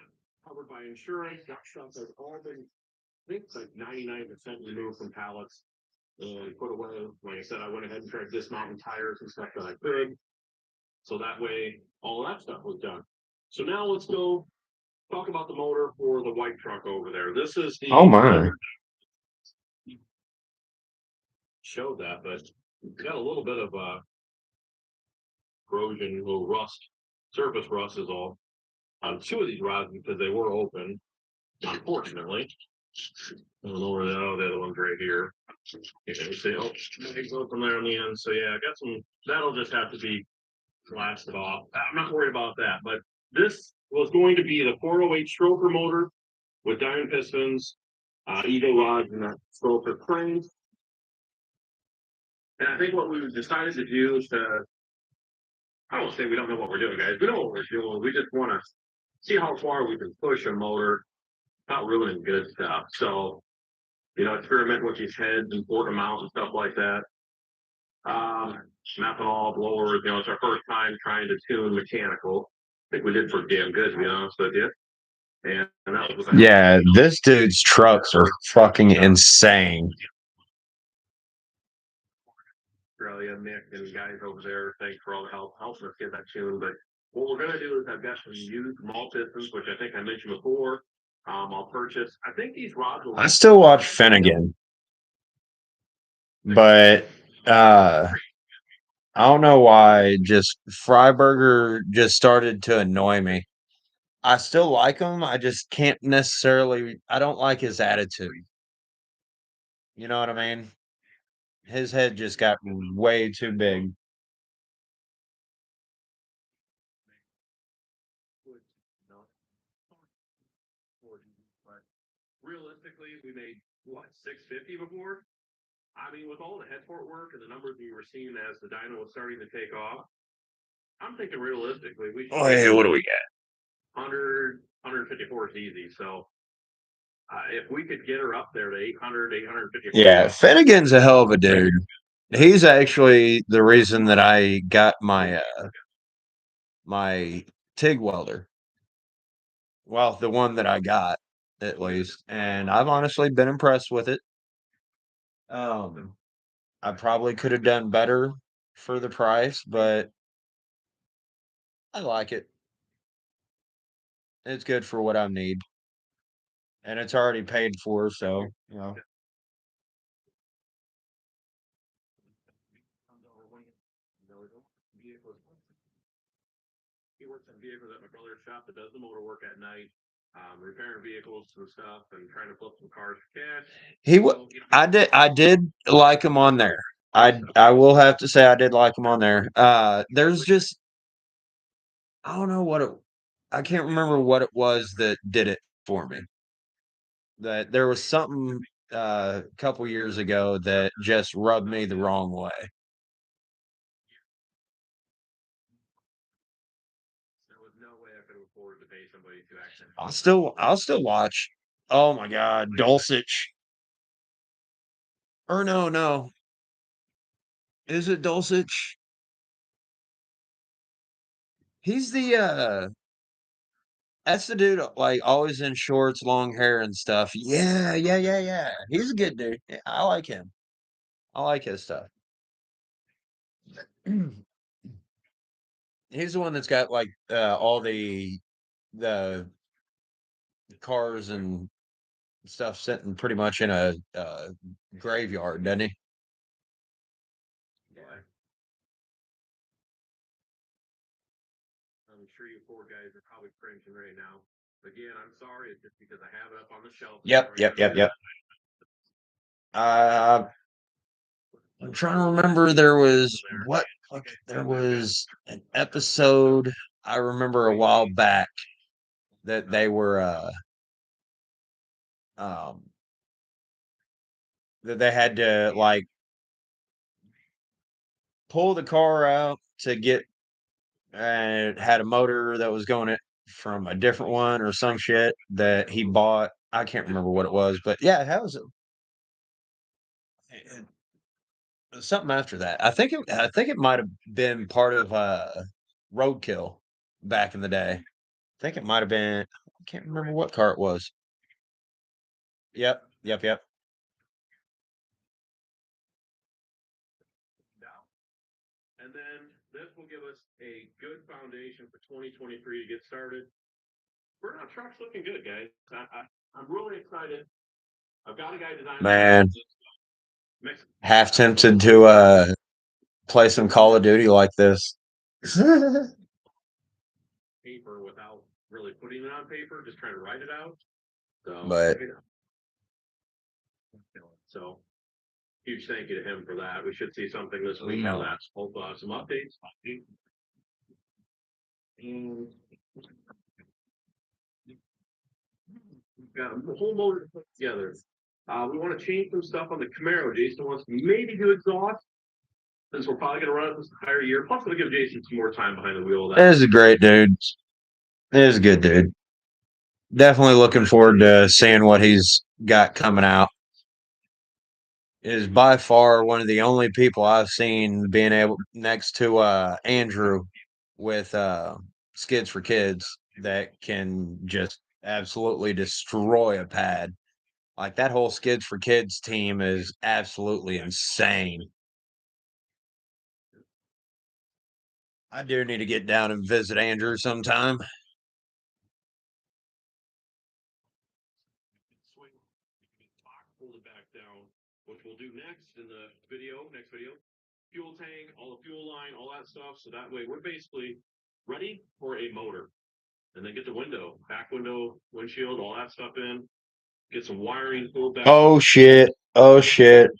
covered by insurance. That stuff has all been, I think it's like 99% removed from pallets and put away. Like I said, I went ahead and tried dismounting tires and stuff that I could. So that way, all that stuff was done. So now let's go talk about the motor for the white truck over there. This is the Oh my. show that, but it's got a little bit of corrosion, a little rust, surface rust is all on two of these rods because they were open, unfortunately. I don't know where they are. The other one's right here. You can see, oh, it's open there on the end. So yeah, I got some. That'll just have to be blasted off. I'm not worried about that. But this was going to be the 408 stroker motor with diamond pistons, eagle rods, and that stroker frame. And I think what we decided to do is to, I won't say we don't know what we're doing, guys. We know what we're doing. We just want to see how far we can push a motor, not ruining good stuff. So, experiment with these heads and port them out and stuff like that. Methanol blowers, it's our first time trying to tune mechanical. I think we did pretty damn good, to be honest with you. And that was Yeah, this dude's trucks are fucking insane. Australia, Mick, and guys over there. Thanks for all the help helping us get that tuned. But what we're going to do is I've got some used malt pistons, which I think I mentioned before. I'll purchase. I think these rods will. I still watch Finnegan, but I don't know why. Just Freiberger just started to annoy me. I still like him. I just can't necessarily. I don't like his attitude. You know what I mean? His head just got way too big. But realistically, we made what 650 before. I mean, with all the headport work and the numbers we were seeing as the dyno was starting to take off, I'm thinking realistically we should Oh, hey, what do we 100, 154 is easy. So if we could get her up there to 800, 850. Yeah, Finnegan's a hell of a dude. He's actually the reason that I got my TIG welder. Well, the one that I got at least, and I've honestly been impressed with it. I probably could have done better for the price, but I like it. It's good for what I need, and it's already paid for, so, you know. He works on vehicles at my brother's shop that does the motor work at night, repairing vehicles and stuff, and trying to flip some cars for cash. He wa So I did like him on there. I will have to say I did like him on there. There's just I don't know what it I can't remember what it was that did it for me. That there was something, a couple years ago that just rubbed me the wrong way. there was no way I could afford to pay somebody to actually I'll still watch. Oh my god, Dulcich. Or no. Is it Dulcich? He's that's the dude, like, always in shorts, long hair and stuff. Yeah. He's a good dude. Yeah, I like him. I like his stuff. He's the one that's got, like, all the cars and stuff sitting pretty much in a, graveyard, doesn't he? yeah. I'm sure you poor guys are probably cringing right now. Again, I'm sorry. It's just because I have it up on the shelf and Yep, never yep, have yep, it. yep. Uh, I'm trying to remember there was what there was an episode I remember a while back that they were, um that they had to, like, pull the car out to get and it had a motor that was going it from a different one or some shit that he bought. I can't remember what it was, but yeah, that was something after that. I think it might have been part of Roadkill back in the day. I think it might have been I can't remember what car it was. Yep. Now. And then this will give us a good foundation for 2023 to get started. Burnout Truck's looking good, guys. I'm really excited. I've got a guy designing Man, mix half tempted to play some Call of Duty like this. paper without really putting it on paper, just trying to write it out. So, But so huge thank you to him for that. We should see something this week on no. that. Hope some updates. And we've got a whole motor to put together. We want to change some stuff on the Camaro. Jason wants to maybe do exhaust since we're probably going to run it this entire year. Plus, it'll give Jason some more time behind the wheel of It that. is a great dude. It is a good dude. Definitely looking forward to seeing what he's got coming out. Is by far one of the only people I've seen being able next to Andrew with Skids for Kids that can just absolutely destroy a pad. Like that whole Skids for Kids team is absolutely insane. I do need to get down and visit Andrew sometime. Swing, hold it back down, which we'll do next in the video. Next video, fuel tank, all the fuel line, all that stuff. So that way, we're basically ready for a motor. And then get the window, back window, windshield, all that stuff in. Get some wiring pulled back. Oh shit. Oh shit.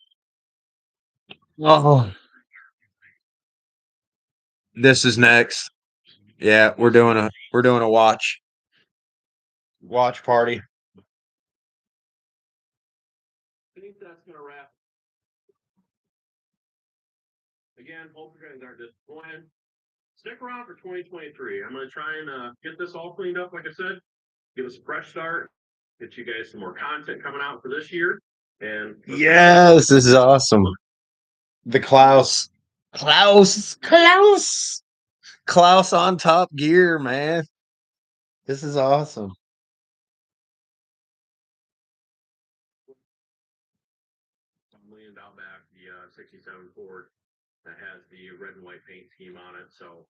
Oh, this is next. Yeah, we're doing a watch party. I think that's gonna wrap. Again, hope you guys aren't disappointed. Stick around for 2023. I'm gonna try and get this all cleaned up, like I said, give us a fresh start, get you guys some more content coming out for this year. And Yes, this is awesome. The Klaus on Top Gear, man. This is awesome. $1 million back the 67 Ford. that has the red and white paint scheme on it. So,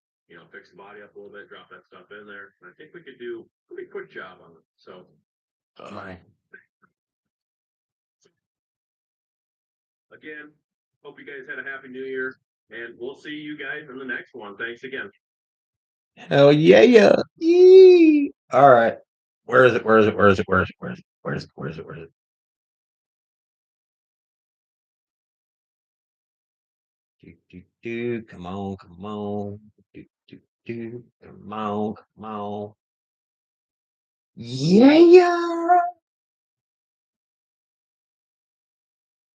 fix the body up a little bit, drop that stuff in there. And I think we could do a pretty quick job on it. So, Oh. again, hope you guys had a happy new year. And we'll see you guys in the next one. Thanks again. Hell yeah, yeah. Yee. All right. Where is it? Where is it? Where is it? Where is it? Where is it? Where is it? Where is it? Where is it? Do, do, do. Come on, come on. Do, do, do. Come on, come on. Yeah, yeah.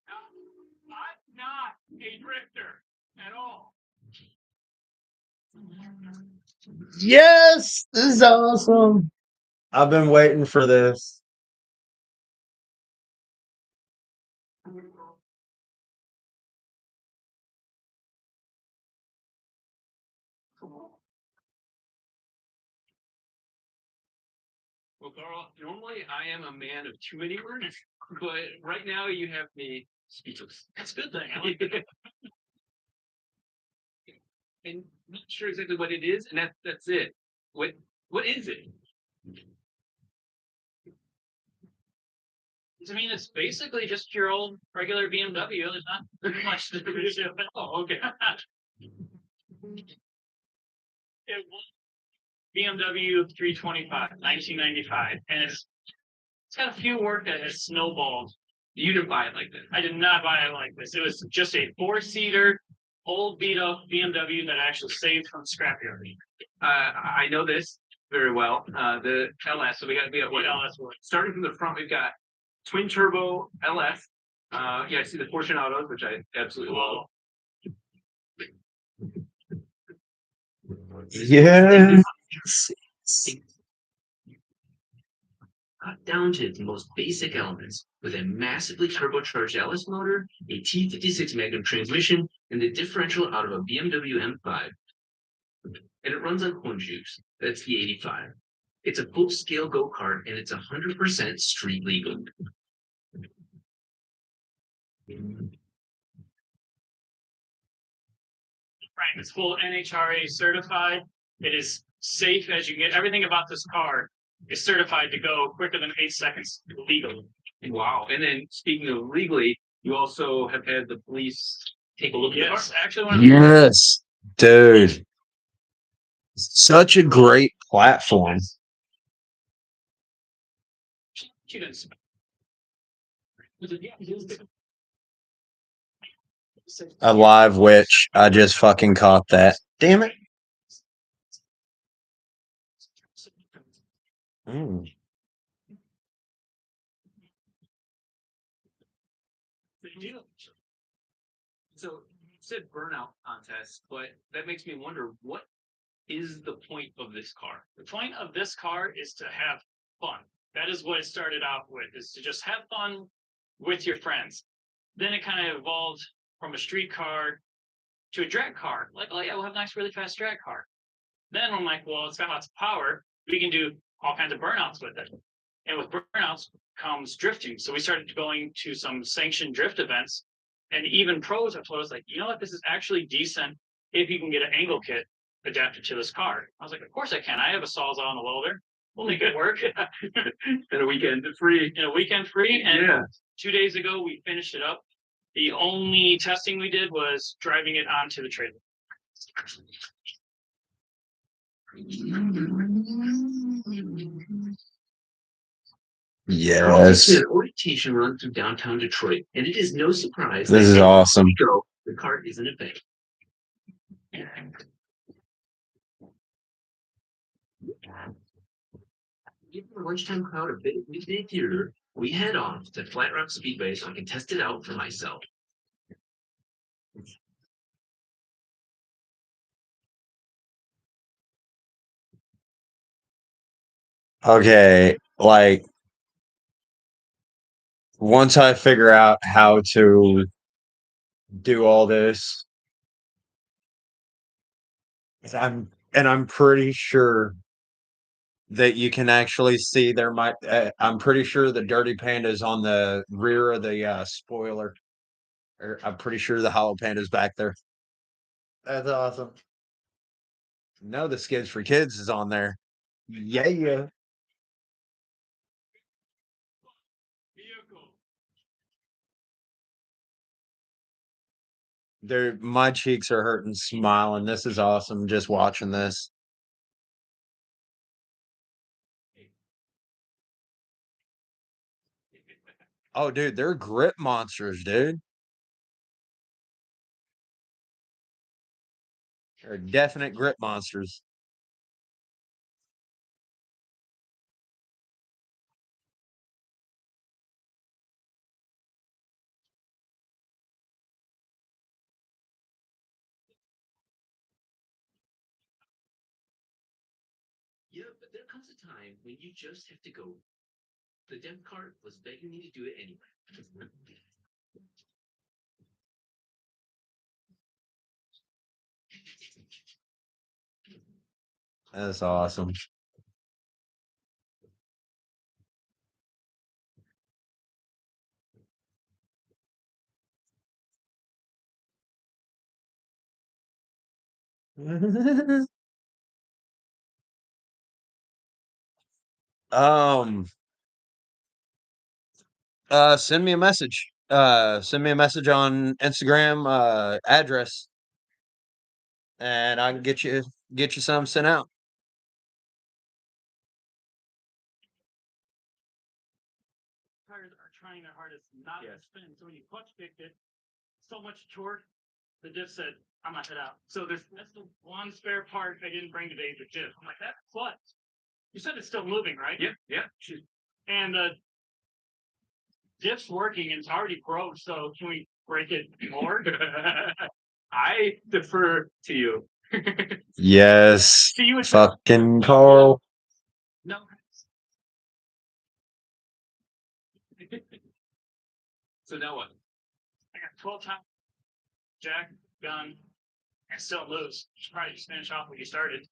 I'm not a drifter at all. Yes, this is awesome. I've been waiting for this. Well, Carl, normally I am a man of too many words, but right now you have me speechless. That's a good thing. I like it. And not sure exactly what it is, and that's it. What is it? I mean, it's basically just your old regular BMW. There's not very much to it. Oh, okay. It was BMW 325, 1995, and it's got a few work that has snowballed. You didn't buy it like this. I did not buy it like this. It was just a four-seater, old beat-up BMW that I actually saved from the scrapyard. I know this very well. The LS. So we got what LS? Starting from the front, we've got twin turbo LS. Yeah, I see the Fortunatos, which I absolutely love. Yes. Cut down to its most basic elements with a massively turbocharged LS motor, a T56 Magnum transmission, and the differential out of a BMW M5. And it runs on corn juice. That's the 85. It's a full-scale go-kart, and it's 100% street legal. Right, it's full NHRA certified. It is safe as you get. Everything about this car is certified to go quicker than 8 seconds legally. Wow. And then speaking of legally, you also have had the police take a look at the car. Yes, actually, one of the Yes, dude. Such a great platform. she didn't. A live witch. I just fucking caught that. Damn it. Mm. They do. So you said burnout contest, but that makes me wonder what is the point of this car? The point of this car is to have fun. That is what it started out with, is to just have fun with your friends. Then it kind of evolved from a street car to a drag car. Like, oh yeah, we'll have a nice, really fast drag car. Then I'm like, well, it's got lots of power. We can do all kinds of burnouts with it. And with burnouts comes drifting. So we started going to some sanctioned drift events. And even pros have told us, like, you know what, this is actually decent if you can get an angle kit adapted to this car. I was like, of course I can. I have a Sawzall and a welder. We'll make it work. In a weekend free. In a weekend free. And yeah. 2 days ago, we finished it up. The only testing we did was driving it onto the trailer. Yes. An orientation run through downtown Detroit, and it is no surprise. This is awesome. The car isn't a thing. Give the lunchtime crowd a bit of weekday theater. We head off to Flat Rock Speedway so I can test it out for myself. Okay, like once I figure out how to do all this, I'm pretty sure that you can actually see there might. I'm pretty sure the Dirty Panda is on the rear of the spoiler. Or I'm pretty sure the Hollow Panda's back there. That's awesome. No, the Skids for Kids is on there. Yeah. My cheeks are hurting smiling. This is awesome just watching this. Oh, dude, they're grip monsters, dude. They're definite grip monsters. That's awesome. um, send me a message. Send me a message on Instagram, address, and I can get you some sent out. Tires are trying their hardest not to spin. So when you clutch kicked it, so much torque, the diff said, I'm not head out. So that's the one spare part I didn't bring today, the diff. I'm like, that clutch. You said it's still moving, right? Yeah, yeah. And the diff's working and it's already broke, so can we break it more? I defer to you. Yes, See you fucking Carl. No. So now what? I got 12 times. Jack, gun, and still lose. Should probably just finish off what you started.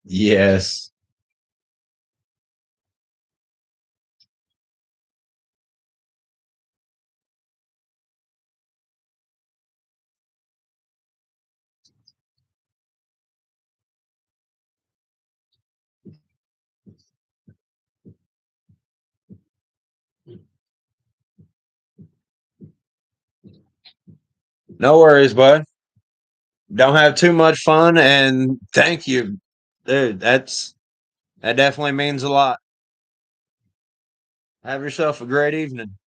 Yes. No worries, bud. Don't have too much fun, and thank you, dude. That definitely means a lot. Have yourself a great evening.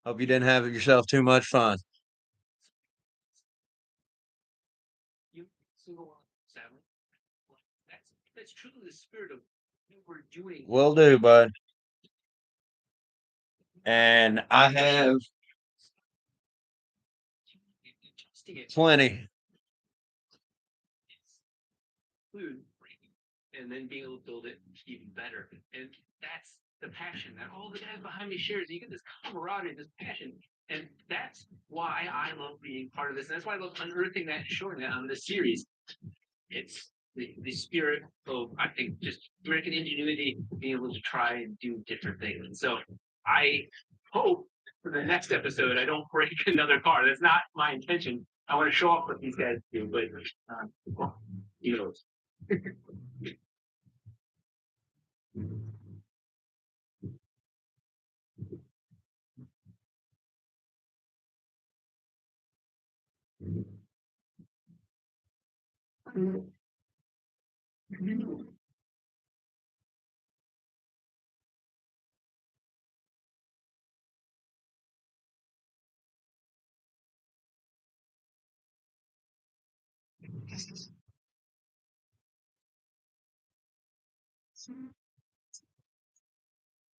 Hope you didn't have yourself too much fun. You single sadly. That's truly the spirit of what we're doing. Will do, bud. And I have plenty. Food and then being able to build it even better. And that's the passion that all the guys behind me shares. You get this camaraderie, this passion. And that's why I love being part of this. And that's why I love unearthing that and showing that on this series. It's the spirit of, I think, just American ingenuity, being able to try and do different things. And so I hope for the next episode I don't break another car. That's not my intention. I want to show off what these guys do, but well, you know.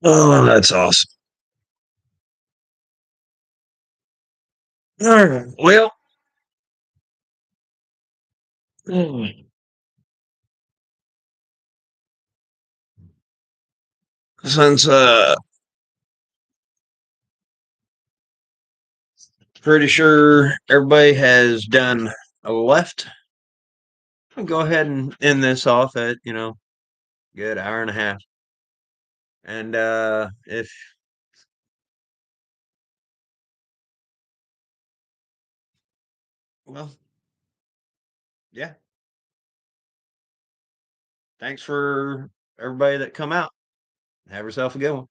Oh, that's awesome. All right. Well, since pretty sure everybody has done a left, I'll go ahead and end this off at, good hour and a half. And if Well, yeah. Thanks for everybody that come out. Have yourself a good one.